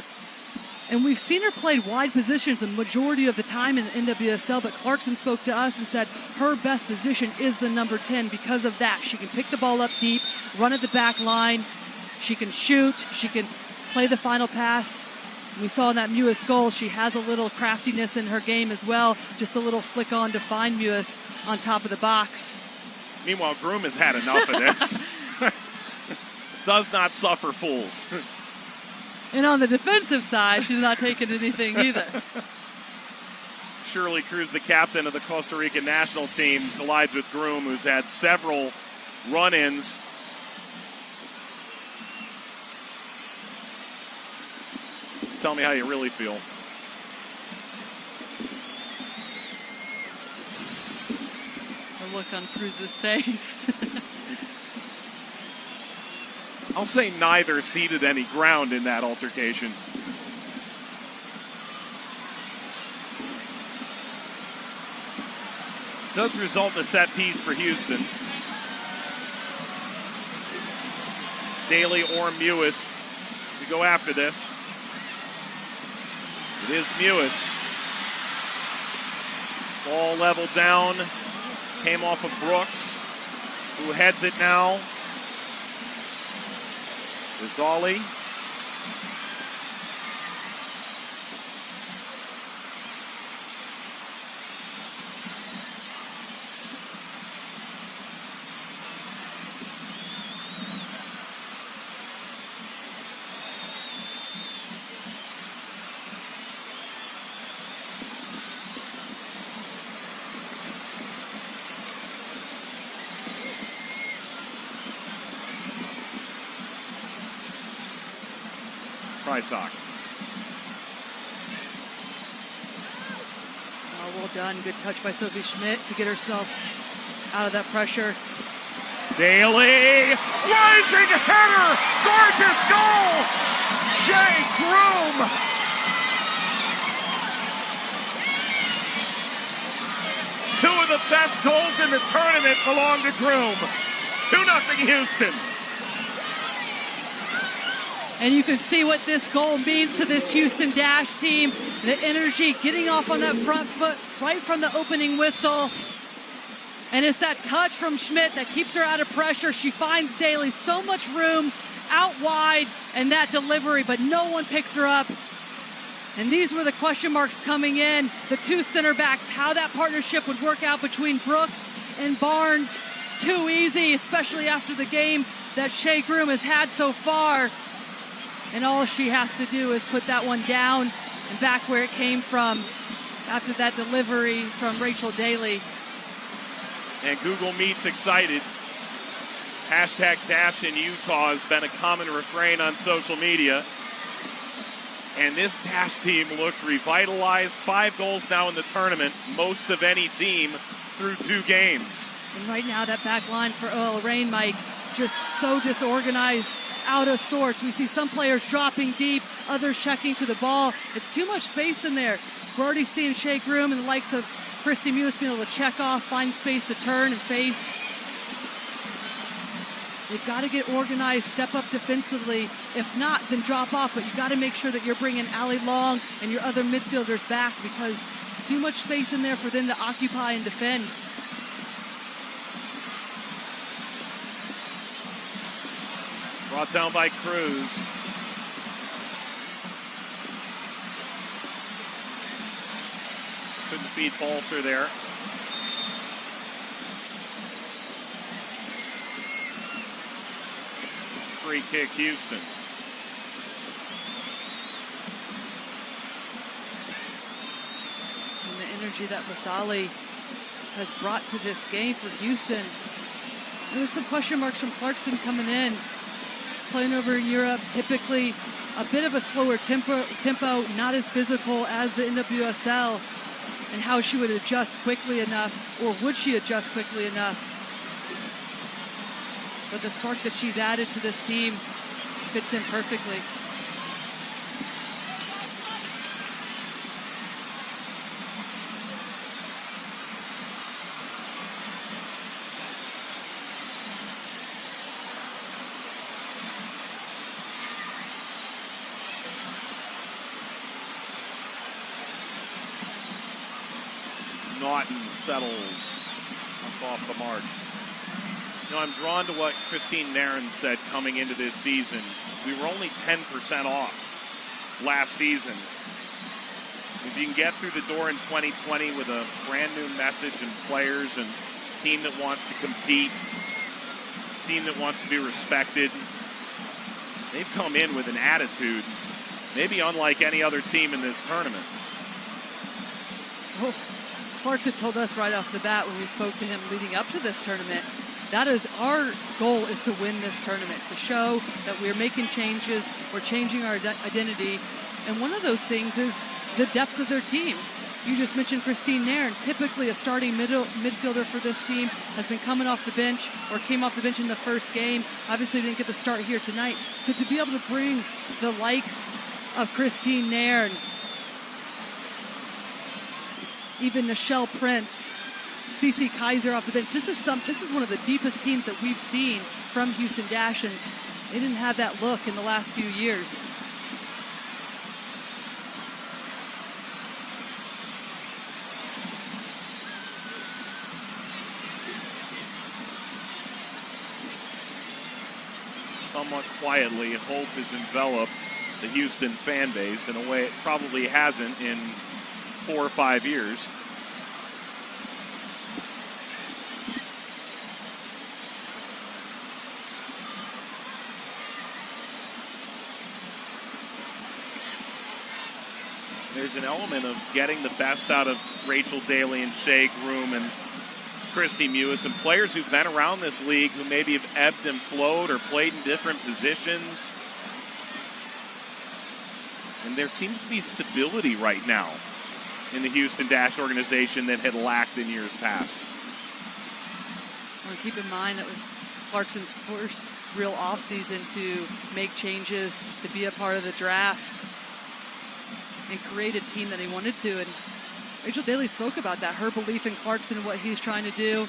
And we've seen her play wide positions the majority of the time in the NWSL, but Clarkson spoke to us and said her best position is the number 10 because of that. She can pick the ball up deep, run at the back line, she can shoot, she can play the final pass. We saw in that Mewis goal, she has a little craftiness in her game as well, just a little flick on to find Mewis on top of the box. Meanwhile, Groom has had enough of this. Does not suffer fools. And on the defensive side, she's not taking anything either. Shirley Cruz, the captain of the Costa Rica national team, collides with Groom, who's had several run-ins. Tell me how you really feel. The look on Cruz's face. I'll say neither ceded any ground in that altercation. Does result in a set piece for Houston. Daly or Mewis to go after this. It is Mewis. Ball leveled down. Came off of Brooks, who heads it now. Visali. Prysock. Oh, well done. Good touch by Sophie Schmidt to get herself out of that pressure. Daly, rising header, gorgeous goal. Shea Groom. Two of the best goals in the tournament belong to Groom. 2-0 Houston. And you can see what this goal means to this Houston Dash team. The energy getting off on that front foot right from the opening whistle. And it's that touch from Schmidt that keeps her out of pressure. She finds Daly so much room out wide and that delivery, but no one picks her up. And these were the question marks coming in. The two center backs, how that partnership would work out between Brooks and Barnes. Too easy, especially after the game that Shea Groom has had so far. And all she has to do is put that one down and back where it came from after that delivery from Rachel Daly. And Google Meet's excited. Hashtag Dash in Utah has been a common refrain on social media. And this Dash team looks revitalized. 5 goals now in the tournament, most of any team through 2 games. And right now that back line for OL Reign, Mike, just so disorganized, out of sorts. We see some players dropping deep, others checking to the ball. It's too much space in there. We're already seeing Shea Groom and the likes of Christy Mewis being able to check off, find space to turn and face. They've got to get organized, step up defensively. If not, then drop off. But you got to make sure that you're bringing Allie Long and your other midfielders back, because it's too much space in there for them to occupy and defend. Brought down by Cruz. Couldn't feed Balser there. Free kick, Houston. And the energy that Vasali has brought to this game for Houston. There was some question marks from Clarkson coming in. Playing over in Europe, typically a bit of a slower tempo, not as physical as the NWSL, and how she would adjust quickly enough, or would she adjust quickly enough? But the spark that she's added to this team fits in perfectly. Naughton settles. That's off the mark. You know, I'm drawn to what Christine Nairn said coming into this season. We were only 10% off last season. If you can get through the door in 2020 with a brand new message and players and a team that wants to compete, a team that wants to be respected, they've come in with an attitude maybe unlike any other team in this tournament. Oh, Clarkson told us right off the bat when we spoke to him leading up to this tournament, that is our goal, is to win this tournament, to show that we're making changes, we're changing our identity. And one of those things is the depth of their team. You just mentioned Christine Nairn, typically a starting midfielder for this team, has been coming off the bench or came off the bench in the first game. Obviously didn't get the start here tonight. So to be able to bring the likes of Christine Nairn, even Nichelle Prince, Cece Kaiser off the bench. This is one of the deepest teams that we've seen from Houston Dash, and they didn't have that look in the last few years. Somewhat quietly, hope has enveloped the Houston fan base in a way it probably hasn't in 4 or 5 years. There's an element of getting the best out of Rachel Daly and Shea Groom and Christy Mewis, and players who've been around this league who maybe have ebbed and flowed or played in different positions. And there seems to be stability right now in the Houston Dash organization that had lacked in years past. Well, keep in mind that was Clarkson's first real offseason to make changes, to be a part of the draft, and create a team that he wanted to. And Rachel Daly spoke about that, her belief in Clarkson and what he's trying to do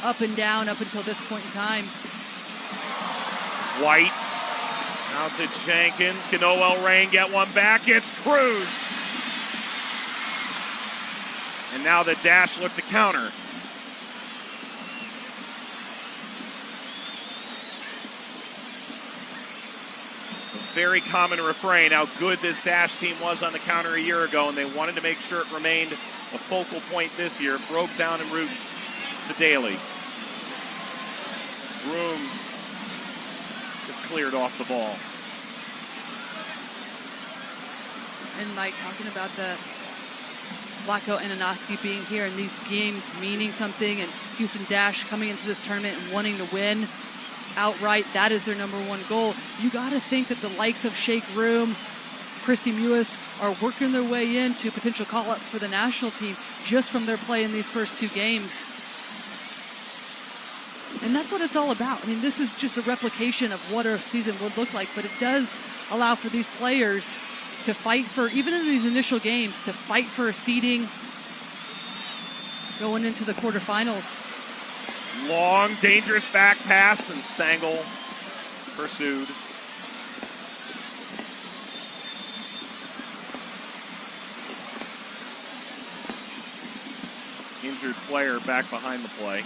up and down up until this point in time. White out to Jenkins. Can OL Reign get one back? It's Cruz. And now the Dash look to counter. Very common refrain how good this Dash team was on the counter a year ago, and they wanted to make sure it remained a focal point this year. Broke down en route to Daly. Groom cleared off the ball. And Mike, talking about the Vlatko Ananoski being here and these games meaning something, and Houston Dash coming into this tournament and wanting to win outright, that is their number one goal. You got to think that the likes of Shake Room, Christy Mewis are working their way into potential call-ups for the national team just from their play in these first two games. And that's what it's all about. I mean, this is just a replication of what a season would look like, but it does allow for these players to fight for, even in these initial games, to fight for a seeding going into the quarterfinals. Long, dangerous back pass, and Stengel pursued. Injured player back behind the play.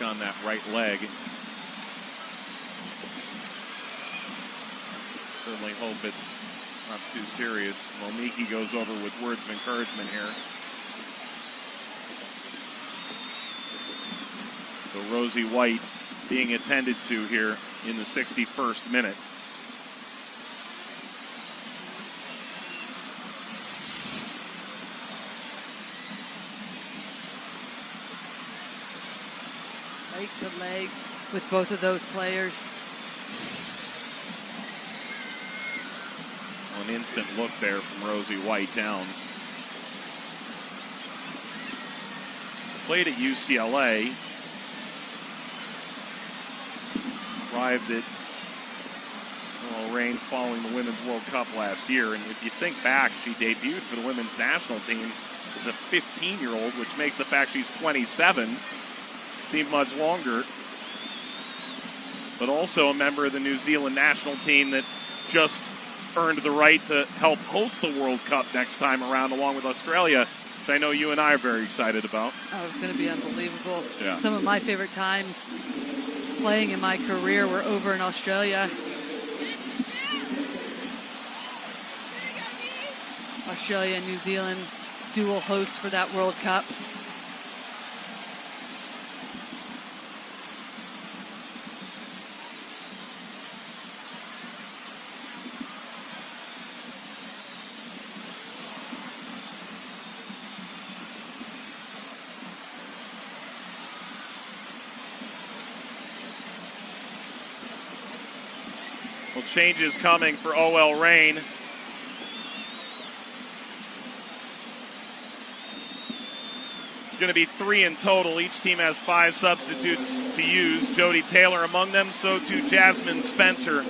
On that right leg. Certainly hope it's not too serious. Momiki goes over with words of encouragement here. So Rosie White being attended to here in the 61st minute. Leg to leg with both of those players. An instant look there from Rosie White down. Played at UCLA. Arrived at Lorraine following the Women's World Cup last year. And if you think back, she debuted for the women's national team as a 15-year-old, which makes the fact she's 27 seem much longer. But also a member of the New Zealand national team that just earned the right to help host the World Cup next time around, along with Australia, which I know you and I are very excited about. Oh, it's going to be unbelievable. Yeah. Some of my favorite times playing in my career were over in Australia. Australia and New Zealand dual hosts for that World Cup. Well, changes coming for OL Reign. It's going to be 3 in total. Each team has 5 substitutes to use. Jody Taylor among them, so too Jasmine Spencer.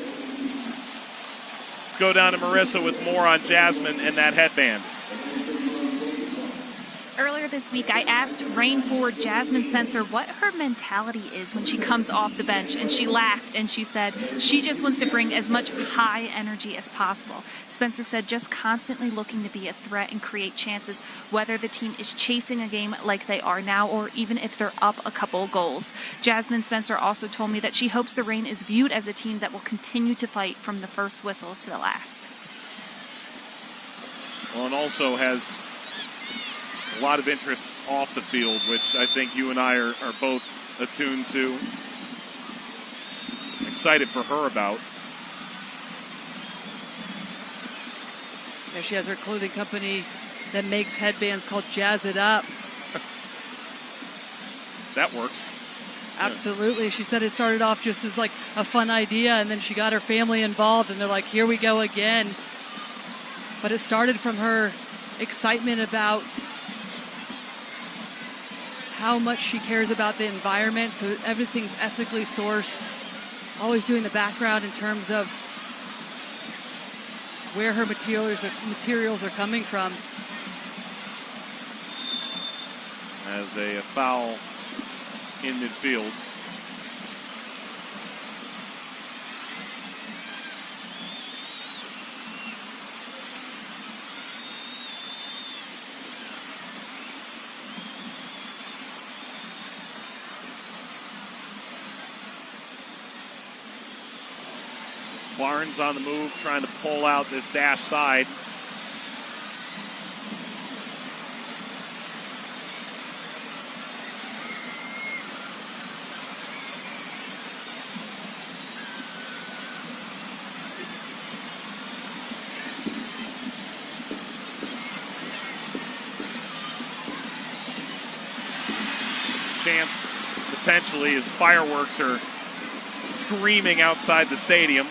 Let's go down to Marissa with more on Jasmine and that headband. Earlier this week, I asked Reign forward Jasmine Spencer what her mentality is when she comes off the bench, and she laughed and she said she just wants to bring as much high energy as possible. Spencer said just constantly looking to be a threat and create chances, whether the team is chasing a game like they are now or even if they're up a couple goals. Jasmine Spencer also told me that she hopes the Reign is viewed as a team that will continue to fight from the first whistle to the last. Well, and also has a lot of interests off the field, which I think you and I are both attuned to. Excited for her about. Yeah, she has her clothing company that makes headbands called Jazz It Up. That works. Absolutely. She said it started off just as like a fun idea, and then she got her family involved, and they're like, here we go again. But it started from her excitement about how much she cares about the environment, so everything's ethically sourced. Always doing the background in terms of where her materials are coming from. As a foul in midfield. Barnes on the move, trying to pull out this dash side. Chance potentially as fireworks are screaming outside the stadium.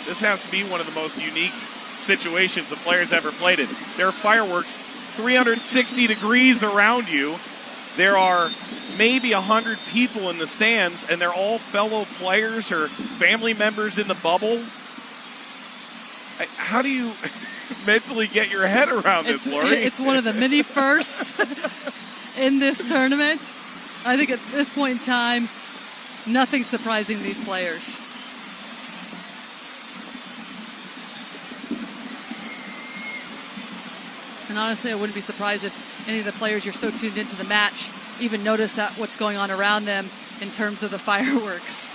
This has to be one of the most unique situations the players ever played in. There are fireworks 360 degrees around you. There are maybe 100 people in the stands, and they're all fellow players or family members in the bubble. How do you mentally get your head around this, Lori? It's one of the many firsts in this tournament. I think at this point in time, nothing's surprising these players. And honestly, I wouldn't be surprised if any of the players, you're so tuned into the match, even notice that what's going on around them in terms of the fireworks.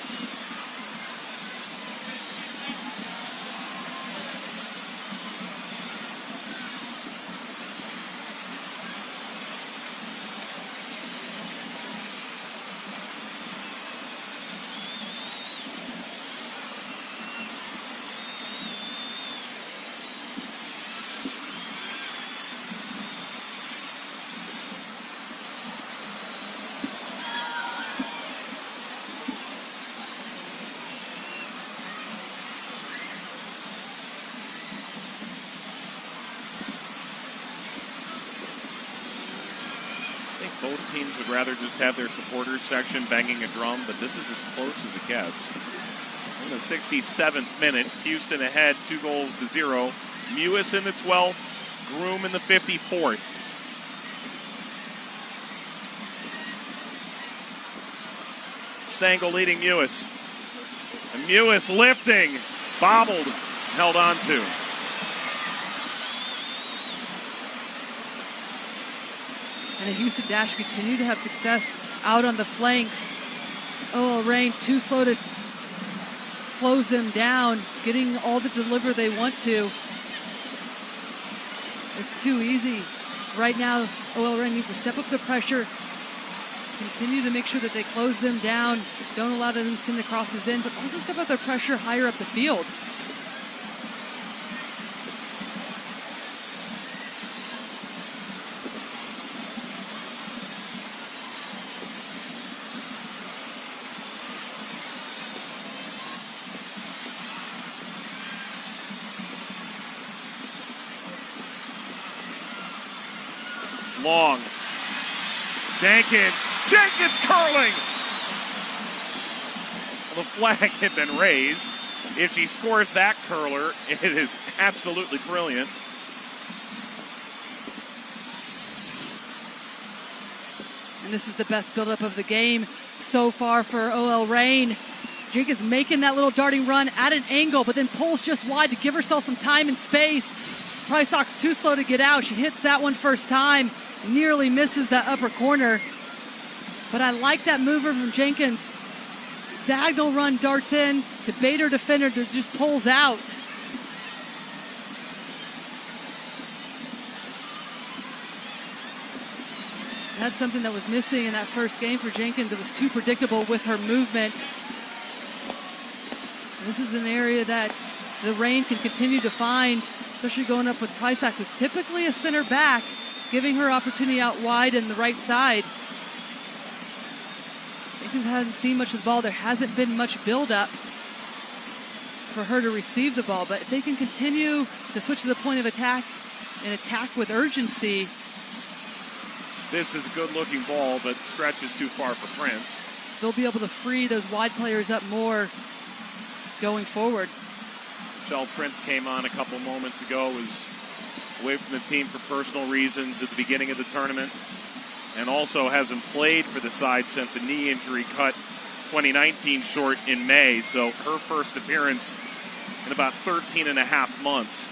Both teams would rather just have their supporters section banging a drum, but this is as close as it gets. In the 67th minute, Houston ahead 2-0. Mewis in the 12th, Groom in the 54th. Stengel leading Mewis. And Mewis lifting, bobbled, held on to. And the Houston Dash continue to have success out on the flanks. Oh, Rain too slow to close them down, getting all the deliver they want to. It's too easy. Right now, OL Reign needs to step up the pressure, continue to make sure that they close them down, don't allow them to send the crosses in, but also step up their pressure higher up the field. Long. Jenkins curling. The flag had been raised. If she scores that curler, it is absolutely brilliant. And this is the best buildup of the game so far for OL Reign. Jenkins making that little darting run at an angle, but then pulls just wide to give herself some time and space. Prysock's too slow to get out. She hits that one first time. Nearly misses that upper corner. But I like that mover from Jenkins. Diagonal run, darts in to bait her defender that just pulls out. That's something that was missing in that first game for Jenkins. It was too predictable with her movement. This is an area that the Reign can continue to find, especially going up with Prysock, who's typically a center back, giving her opportunity out wide and the right side. Jenkins hasn't seen much of the ball. There hasn't been much build-up for her to receive the ball. But if they can continue to switch to the point of attack and attack with urgency. This is a good-looking ball, but stretches too far for Prince. They'll be able to free those wide players up more going forward. Michelle Prince came on a couple moments ago, was away from the team for personal reasons at the beginning of the tournament, and also hasn't played for the side since a knee injury cut 2019 short in May, so her first appearance in about 13 and a half months.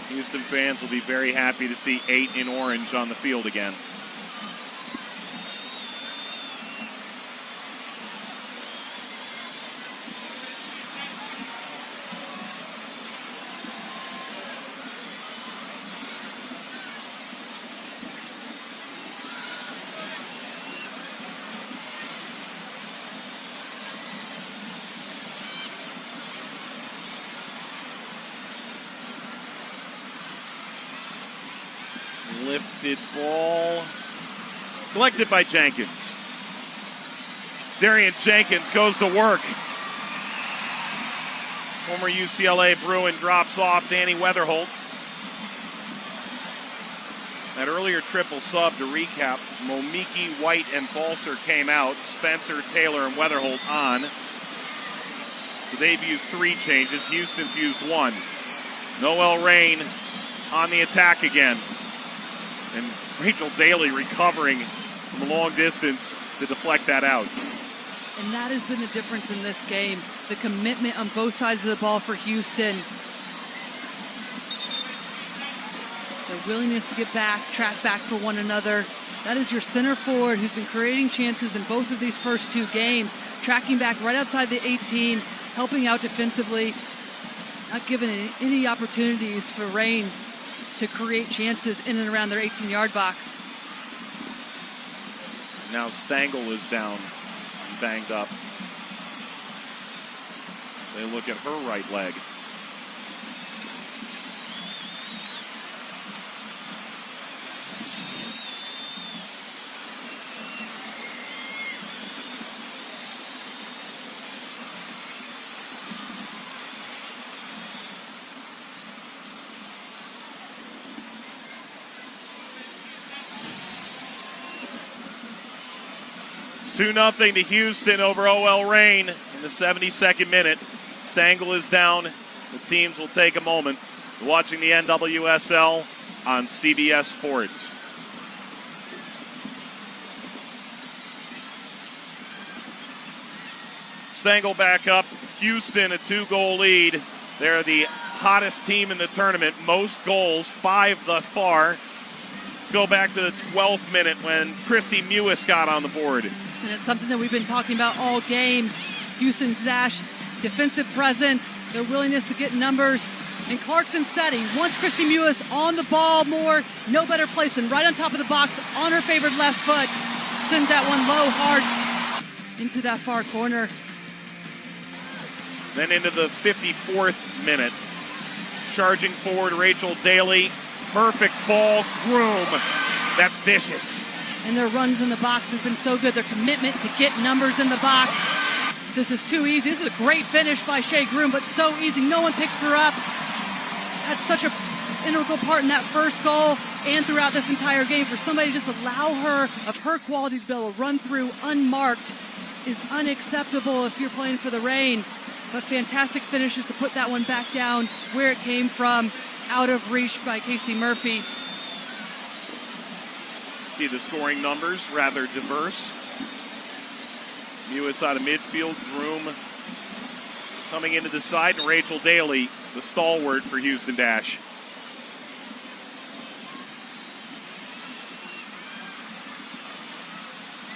Houston fans will be very happy to see 8 in orange on the field again. Lifted ball. Collected by Jenkins. Darian Jenkins goes to work. Former UCLA Bruin drops off Danny Weatherholt. That earlier triple sub, to recap, Momiki, White, and Balser came out. Spencer, Taylor, and Weatherholt on. So they've used 3 changes. Houston's used 1. Noel Rain on the attack again. And Rachel Daly recovering from a long distance to deflect that out. And that has been the difference in this game. The commitment on both sides of the ball for Houston. Their willingness to get back, track back for one another. That is your center forward who's been creating chances in both of these first 2 games. Tracking back right outside the 18, helping out defensively. Not giving any opportunities for Reign to create chances in and around their 18-yard box. Now Stangl is down, banged up. They look at her right leg. It's 2-0 to Houston over OL Reign in the 72nd minute. Stangl is down. The teams will take a moment. You're watching the NWSL on CBS Sports. Stangl back up. Houston a 2-goal lead. They're the hottest team in the tournament. Most goals, 5 thus far. Let's go back to the 12th minute when Christy Mewis got on the board. And it's something that we've been talking about all game. Houston's dash, defensive presence, their willingness to get numbers. And Clarkson said he wants Christy Mewis on the ball more. No better place than right on top of the box on her favored left foot. Sends that one low, hard into that far corner. Then into the 54th minute. Charging forward, Rachel Daly. Perfect ball. Groom. That's vicious. And their runs in the box has been so good. Their commitment to get numbers in the box. This is too easy. This is a great finish by Shea Groom, but so easy. No one picks her up. That's such an integral part in that first goal and throughout this entire game. For somebody to just allow her, of her quality, to be able to run through unmarked is unacceptable if you're playing for the Reign. But fantastic finishes to put that one back down where it came from, out of reach by Casey Murphy. See the scoring numbers, rather diverse. Mewis out of midfield, Groom coming into the side, and Rachel Daly, the stalwart for Houston Dash.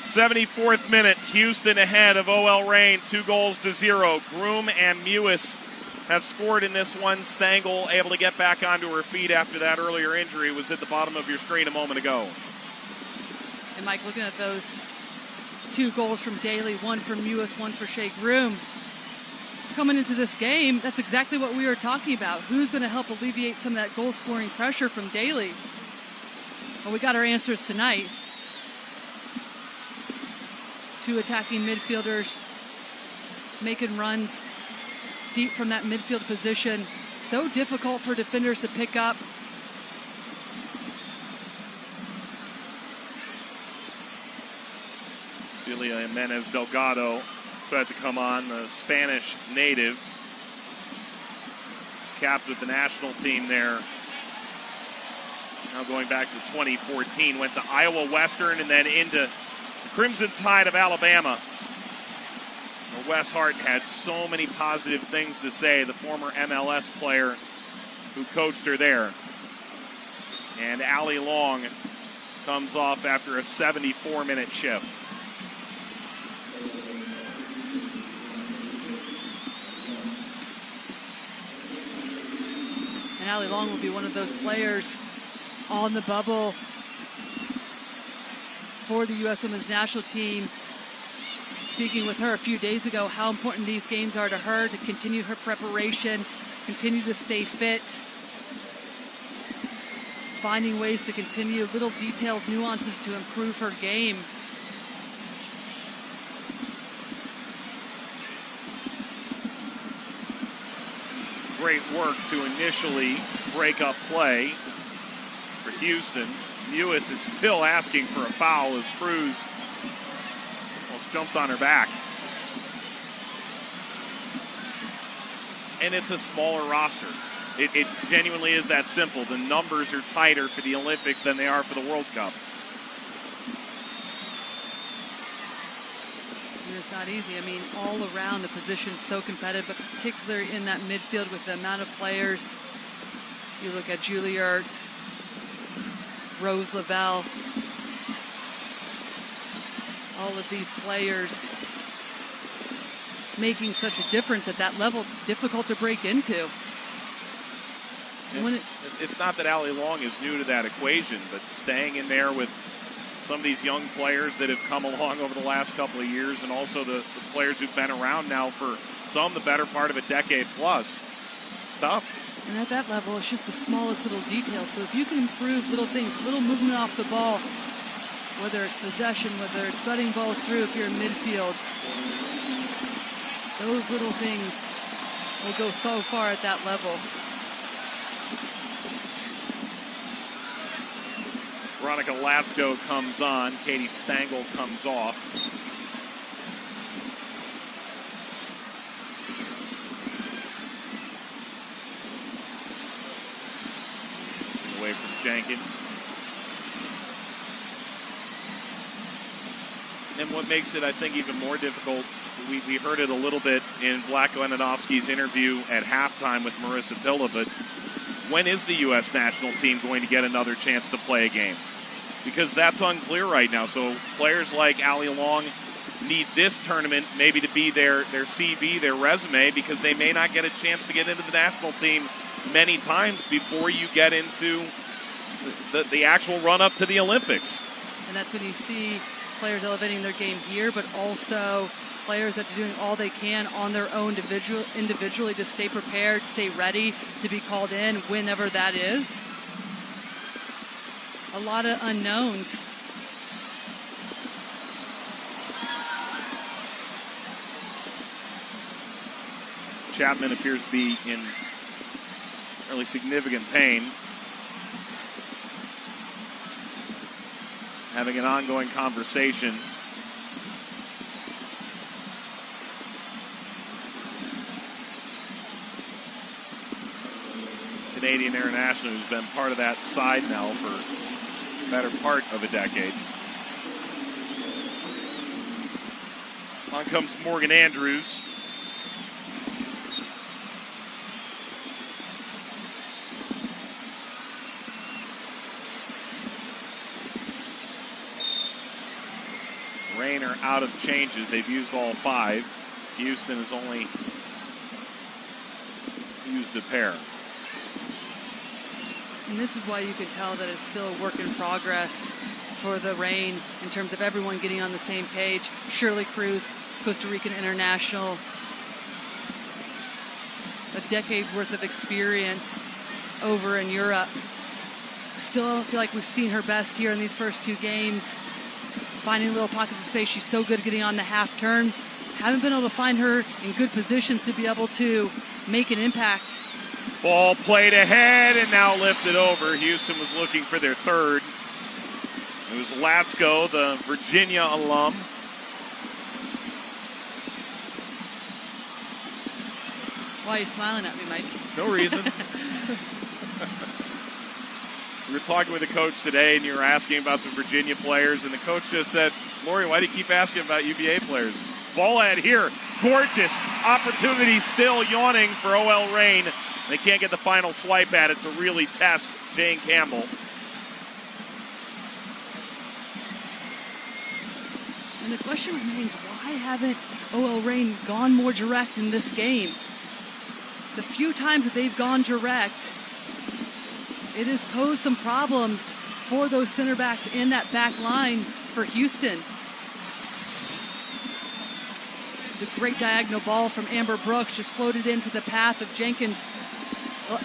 '74th minute, Houston ahead of OL Reign, 2-0. Groom and Mewis have scored in this one. Stangl able to get back onto her feet after that earlier injury. Was at the bottom of your screen a moment ago. And Mike, looking at those 2 goals from Daly, 1 from Mewis, 1 for Shea Groom. Coming into this game, that's exactly what we were talking about. Who's going to help alleviate some of that goal-scoring pressure from Daly? Well, we got our answers tonight. 2 attacking midfielders making runs deep from that midfield position. So difficult for defenders to pick up. Celia Jimenez Delgado started to come on, the Spanish native. Was capped with the national team there. Now going back to 2014, went to Iowa Western and then into the Crimson Tide of Alabama. Wes Hart had so many positive things to say, the former MLS player who coached her there. And Allie Long comes off after a 74-minute shift. And Allie Long will be one of those players on the bubble for the U.S. Women's National Team. Speaking with her a few days ago, how important these games are to her to continue her preparation, continue to stay fit. finding ways to continue, little details, nuances to improve her game. Great work to initially break up play for Houston. Mewis is still asking for a foul as Cruz almost jumped on her back. And it's a smaller roster. It genuinely is that simple. The numbers are tighter for the Olympics than they are for the World Cup. And it's not easy. I mean, all around the position's so competitive, but particularly in that midfield with the amount of players. You look at Julie Ertz, Rose Lavelle, all of these players making such a difference at that level, difficult to break into. It's not that Allie Long is new to that equation, but staying in there with some of these young players that have come along over the last couple of years, and also the players who've been around now for the better part of a decade plus. It's tough. And at that level, it's just the smallest little details. So if you can improve little things, little movement off the ball, whether it's possession, whether it's letting balls through if you're in midfield, those little things will go so far at that level. Veronica Latsko comes on. Katie Stengel comes off. Away from Jenkins. And what makes it, I think, even more difficult, we heard it a little bit in Black Leninofsky's interview at halftime with Marissa Pilla, but when is the U.S. national team going to get another chance to play a game? Because that's unclear right now. So players like Allie Long need this tournament maybe to be their CV, their resume, because they may not get a chance to get into the national team many times before you get into the actual run-up to the Olympics. And that's when you see players elevating their game here, but also players that are doing all they can on their own individually to stay prepared, stay ready to be called in whenever that is. A lot of unknowns. Chapman appears to be in really significant pain. Having an ongoing conversation. Canadian international who's been part of that side now for the better part of a decade. On comes Morgan Andrews. Rain are out of changes. They've used all 5. Houston has only used a pair. And this is why you can tell that it's still a work in progress for the Reign in terms of everyone getting on the same page. Shirley Cruz, Costa Rican international, a decade worth of experience over in Europe. Still don't feel like we've seen her best here in these first 2 games. Finding little pockets of space. She's so good getting on the half turn. Haven't been able to find her in good positions to be able to make an impact. Ball played ahead and now lifted over. Houston was looking for their third. It was Latsko, the Virginia alum. Why are you smiling at me, Mike? No reason. We were talking with the coach today, and you were asking about some Virginia players, and the coach just said, Lori, why do you keep asking about UVA players? Ball ad here. Gorgeous. Opportunity still yawning for OL Reign. They can't get the final swipe at it to really test Jane Campbell. And the question remains, why haven't OL Reign gone more direct in this game? The few times that they've gone direct, it has posed some problems for those center backs in that back line for Houston. It's a great diagonal ball from Amber Brooks, just floated into the path of Jenkins.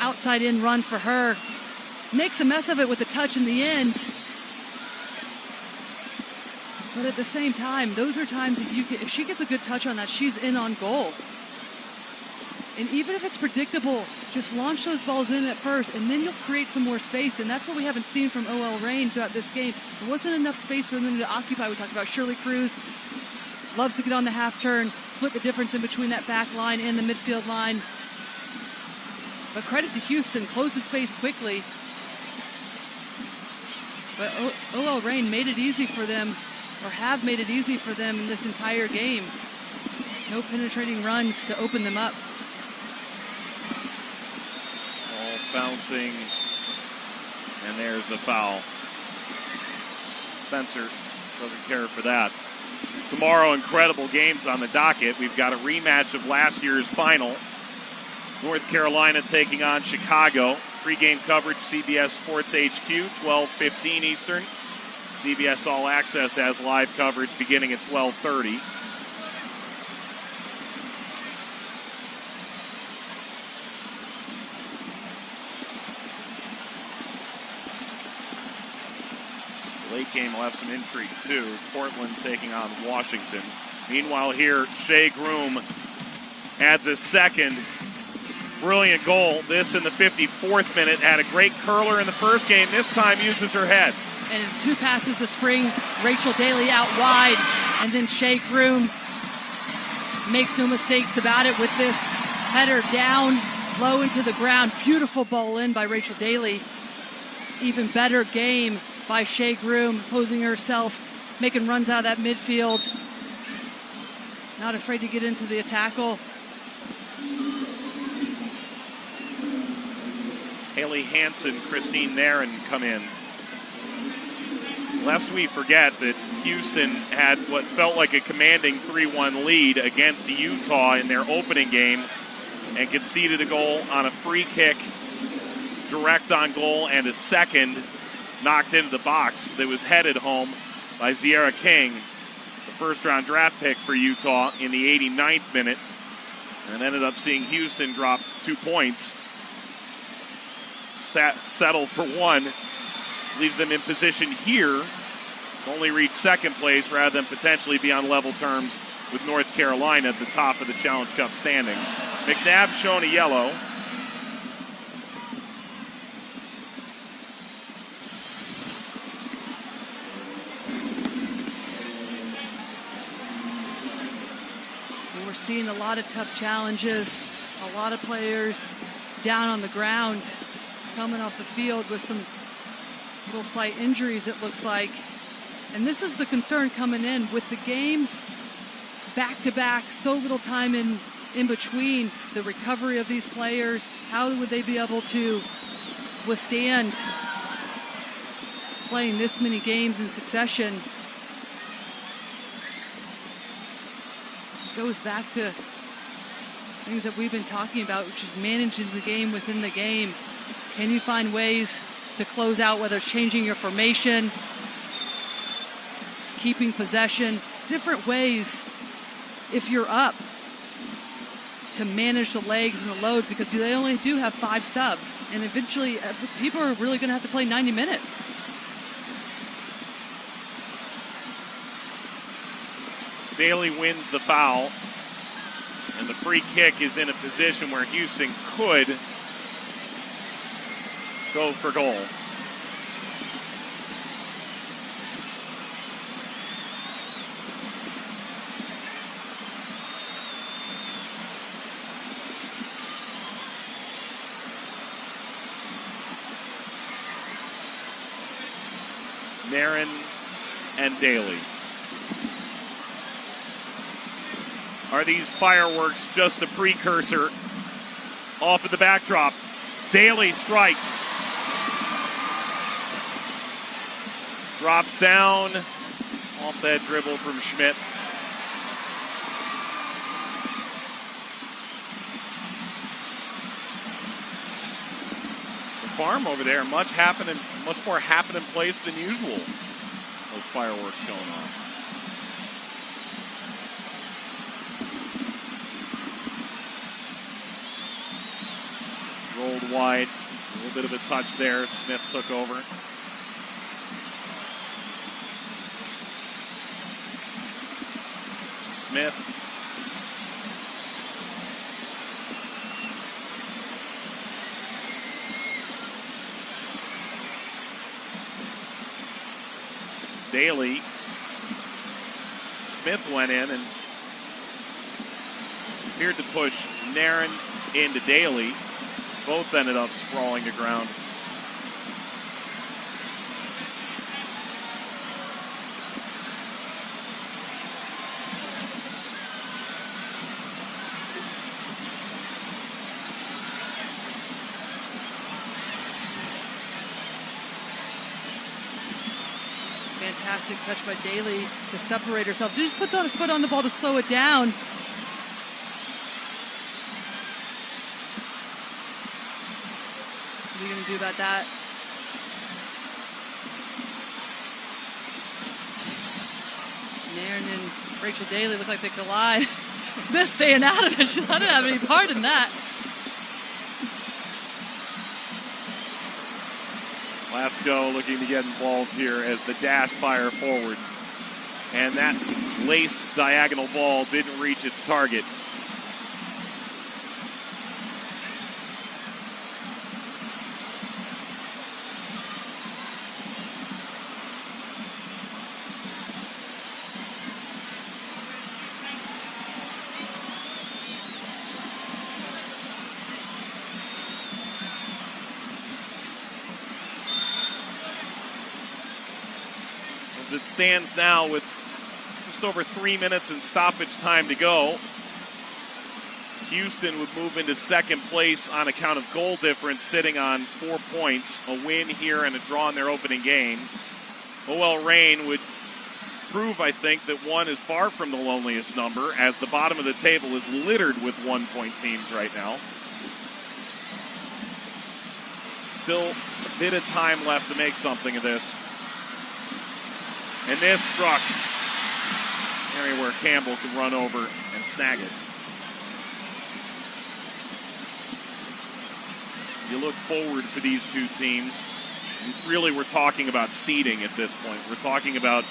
Outside in run for her. makes a mess of it with the touch in the end. But at the same time, those are times that if she gets a good touch on that, she's in on goal. And even if it's predictable, just launch those balls in at first, and then you'll create some more space. And that's what we haven't seen from OL Reign throughout this game. There wasn't enough space for them to occupy. We talked about Shirley Cruz. Loves to get on the half turn, split the difference in between that back line and the midfield line. But credit to Houston, closed the space quickly. But OL Reign made it easy for them, or have made it easy for them in this entire game. No penetrating runs to open them up. All bouncing, and there's a foul. Spencer doesn't care for that. Tomorrow, incredible games on the docket. We've got a rematch of last year's final. North Carolina taking on Chicago. Pre-game coverage, CBS Sports HQ, 12:15 Eastern. CBS All Access has live coverage beginning at 12:30. Late game will have some intrigue, too. Portland taking on Washington. Meanwhile here, Shea Groom adds a second. Brilliant goal. This in the 54th minute. Had a great curler in the first game. This time uses her head. And it's two passes to spring. Rachel Daly out wide. And then Shea Groom makes no mistakes about it with this header down, low into the ground. Beautiful ball in by Rachel Daly. Even better game by Shea Groom, posing herself, making runs out of that midfield. Not afraid to get into the tackle. Haley Hansen, Christine Nairn come in. Lest we forget that Houston had what felt like a commanding 3-1 lead against Utah in their opening game and conceded a goal on a free kick, direct on goal, and a second knocked into the box that was headed home by Zierra King, the first-round draft pick for Utah in the 89th minute, and ended up seeing Houston drop 2 points. Settle for one, leaves them in position here to only reach second place rather than potentially be on level terms with North Carolina at the top of the Challenge Cup standings. McNabb shown a yellow. And we're seeing a lot of tough challenges, a lot of players down on the ground, coming off the field with some little slight injuries, it looks like. And this is the concern coming in with the games back-to-back, so little time in between, the recovery of these players. How would they be able to withstand playing this many games in succession? It goes back to things that we've been talking about, which is managing the game within the game. Can you find ways to close out, whether it's changing your formation, keeping possession, different ways if you're up to manage the legs and the loads, because they only do have 5 subs, and eventually people are really going to have to play 90 minutes. Daly wins the foul, and the free kick is in a position where Houston could go for goal. Nairn and Daly. Are these fireworks just a precursor? Off at the backdrop. Daly strikes. Drops down. Off that dribble from Schmidt. The farm over there, much more happening place than usual. Those fireworks going on. Rolled wide. little bit of a touch there. Smith took over. Smith. Daly. Smith went in and appeared to push Nairn into Daly. Both ended up sprawling to ground. Fantastic touch by Daly to separate herself. She just puts on a foot on the ball to slow it down. What are you going to do about that? Nairn and Rachel Daly look like they collide. Smith staying out of it. She didn't have any part in that. Latsko looking to get involved here as the dash fire forward. And that laced diagonal ball didn't reach its target. As it stands now with just over 3 minutes in stoppage time to go, Houston would move into second place on account of goal difference, sitting on 4 points, a win here and a draw in their opening game. OL Reign would prove, I think, that one is far from the loneliest number, as the bottom of the table is littered with 1-point teams right now. Still a bit of time left to make something of this. And this struck anywhere Campbell could run over and snag it. You look forward for these two teams. Really, we're talking about seeding at this point. We're talking about,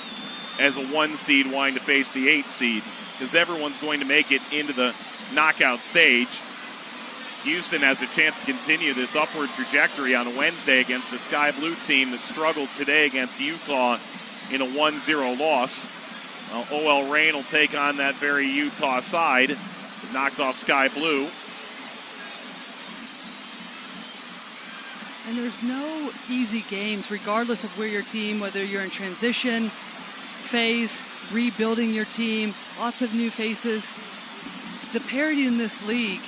as a 1 seed, wanting to face the 8 seed, because everyone's going to make it into the knockout stage. Houston has a chance to continue this upward trajectory on Wednesday against a Sky Blue team that struggled today against Utah in a 1-0 loss. OL Reign will take on that very Utah side that knocked off Sky Blue. And there's no easy games, regardless of where your team, whether you're in transition phase, rebuilding your team, lots of new faces. The parity in this league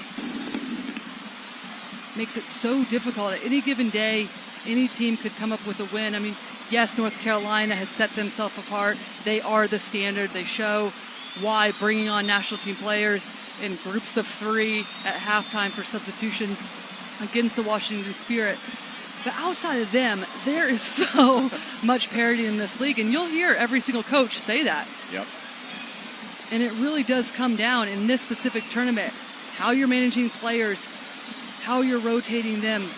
makes it so difficult. At any given day, any team could come up with a win. I mean, yes, North Carolina has set themselves apart. They are the standard. They show why bringing on national team players in groups of 3 at halftime for substitutions against the Washington Spirit. But outside of them, there is so much parity in this league, and you'll hear every single coach say that. Yep. And it really does come down in this specific tournament, how you're managing players, how you're rotating them,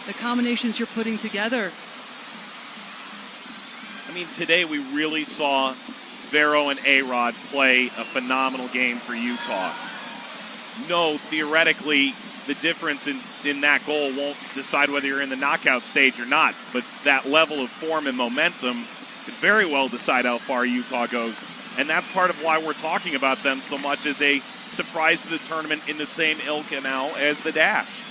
the combinations you're putting together. I mean, today we really saw Vero and A-Rod play a phenomenal game for Utah. No, theoretically, the difference in that goal won't decide whether you're in the knockout stage or not, but that level of form and momentum could very well decide how far Utah goes. And that's part of why we're talking about them so much as a surprise to the tournament in the same ilk now as the Dash.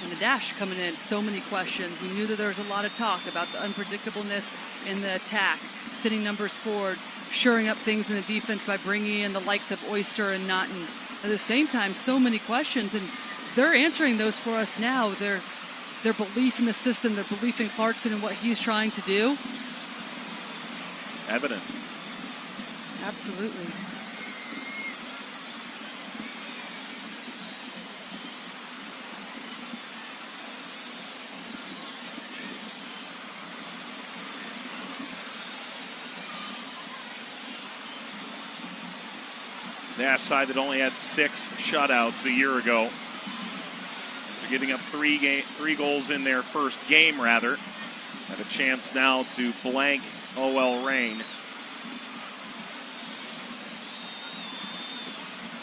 And the Dash coming in, so many questions. We knew that there was a lot of talk about the unpredictableness in the attack, sending numbers forward, shoring up things in the defense by bringing in the likes of Oyster and Naughton. At the same time, so many questions, and they're answering those for us now. Their belief in the system, their belief in Clarkson and what he's trying to do. Evident. Absolutely. Dash side that only had 6 shutouts a year ago. after giving up three goals in their first game, rather. Have a chance now to blank OL Reign.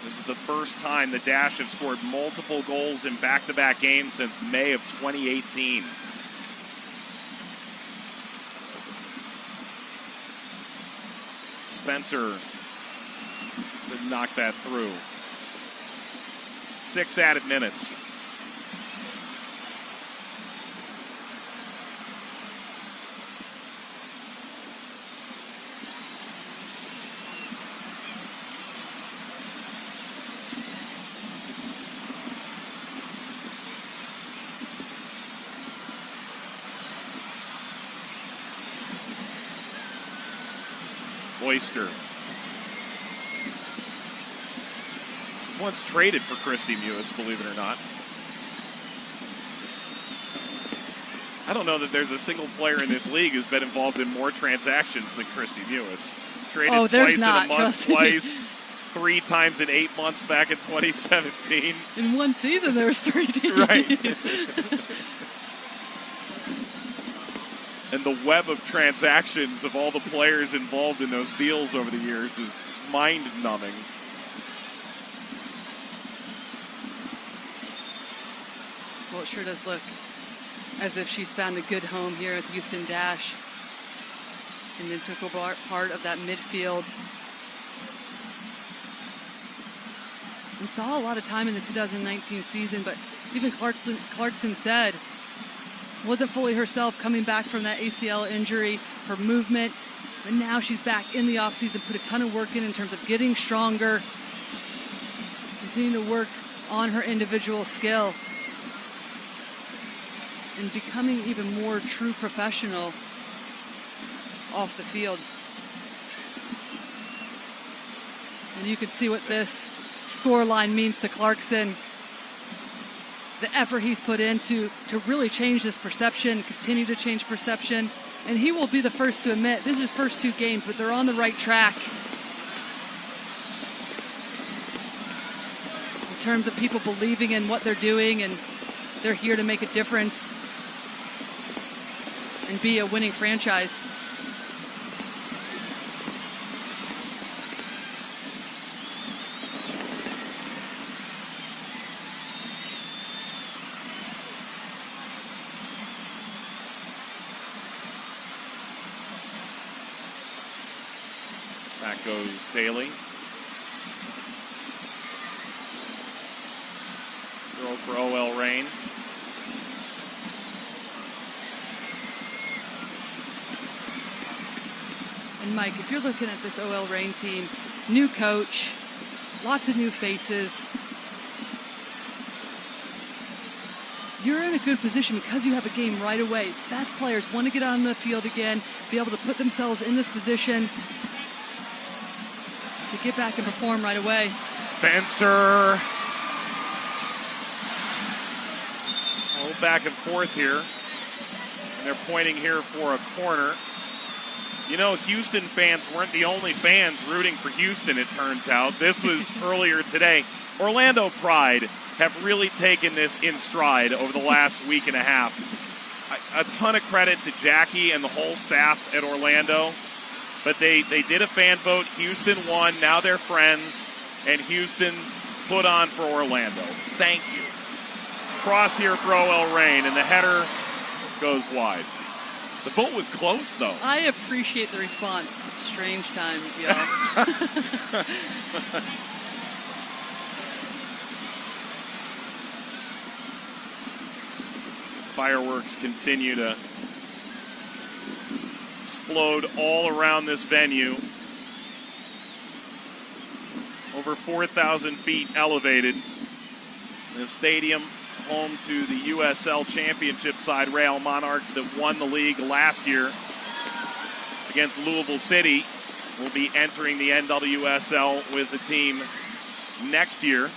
This is the first time the Dash have scored multiple goals in back-to-back games since May of 2018. Spencer could knock that through. 6 added minutes. Oyster. Was once traded for Christy Mewis, believe it or not. I don't know that there's a single player in this league who's been involved in more transactions than Christy Mewis. Traded twice in a month, twice, 3 times in 8 months back in 2017. In one season, there was 3 teams. Right. And the web of transactions of all the players involved in those deals over the years is mind-numbing. Well, it sure does look as if she's found a good home here at the Houston Dash. And then took over part of that midfield. And saw a lot of time in the 2019 season, but even Clarkson said wasn't fully herself coming back from that ACL injury, her movement, but now she's back in the offseason, put a ton of work in terms of getting stronger, continuing to work on her individual skill, and becoming even more true professional off the field. And you can see what this scoreline means to Clarkson. The effort he's put into to really change this perception, continue to change perception. And he will be the first to admit, this is his first 2 games, but they're on the right track. In terms of people believing in what they're doing, and they're here to make a difference and be a winning franchise. Back goes Daly. Throw for OL Reign. And Mike, if you're looking at this OL Reign team, new coach, lots of new faces, you're in a good position because you have a game right away. Best players want to get on the field again, be able to put themselves in this position to get back and perform right away. Spencer. Oh, back and forth here. And they're pointing here for a corner. You know, Houston fans weren't the only fans rooting for Houston, it turns out. This was earlier today. Orlando Pride have really taken this in stride over the last week and a half. A ton of credit to Jackie and the whole staff at Orlando. But they did a fan vote. Houston won. Now they're friends. And Houston put on for Orlando. Thank you. Cross here for OL Reign. And the header goes wide. The vote was close, though. I appreciate the response. Strange times, y'all. Fireworks continue to explode all around this venue. Over 4,000 feet elevated. The stadium home to the USL Championship side, Real Monarchs, that won the league last year against Louisville City. Will be entering the NWSL with the team next year.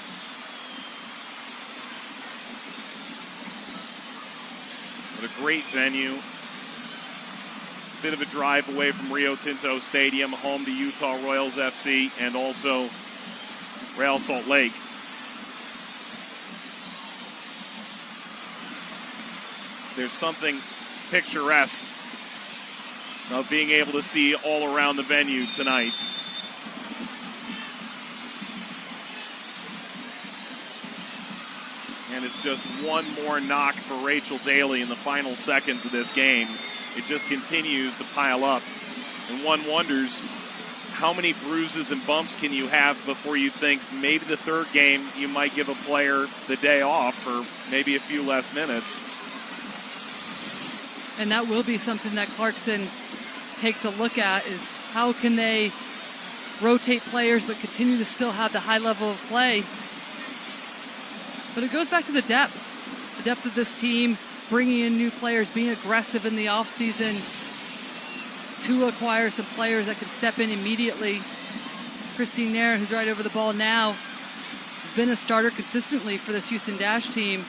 What a great venue. It's a bit of a drive away from Rio Tinto Stadium, home to Utah Royals FC, and also Real Salt Lake. there's something picturesque of being able to see all around the venue tonight. And it's just one more knock for Rachel Daly in the final seconds of this game. It just continues to pile up. And one wonders, how many bruises and bumps can you have before you think maybe the third game you might give a player the day off for maybe a few less minutes? And that will be something that Clarkson takes a look at, is how can they rotate players but continue to still have the high level of play. But it goes back to the depth of this team, bringing in new players, being aggressive in the offseason to acquire some players that can step in immediately. Christine Nair, who's right over the ball now, has been a starter consistently for this Houston Dash team.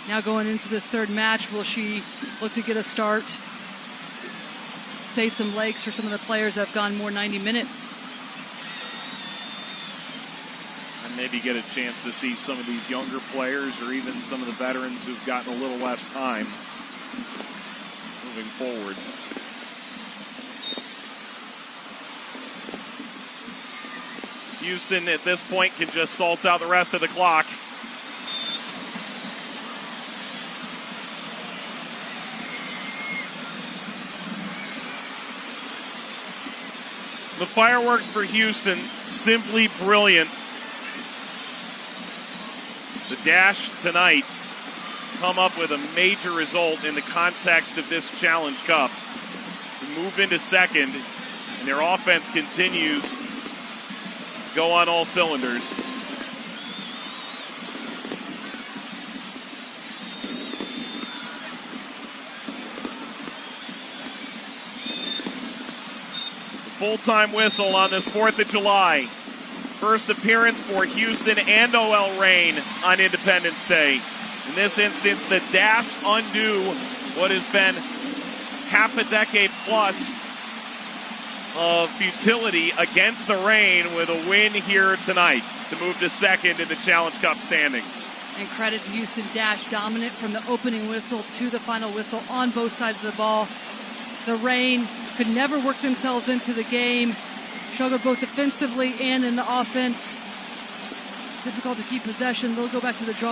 Now going into this third match, will she look to get a start, save some legs for some of the players that have gone more 90 minutes? And maybe get a chance to see some of these younger players or even some of the veterans who've gotten a little less time moving forward. Houston at this point can just salt out the rest of the clock. The fireworks for Houston, simply brilliant. The Dash tonight come up with a major result in the context of this Challenge Cup to move into second, and their offense continues to go on all cylinders. Full-time whistle on this 4th of July. First appearance for Houston and OL Reign on Independence Day. In this instance, the Dash undo what has been half a decade plus of futility against the Reign with a win here tonight to move to second in the Challenge Cup standings. And credit to Houston Dash, dominant from the opening whistle to the final whistle on both sides of the ball. The Reign could never work themselves into the game, struggled both defensively and in the offense. Difficult to keep possession. They'll go back to the draw.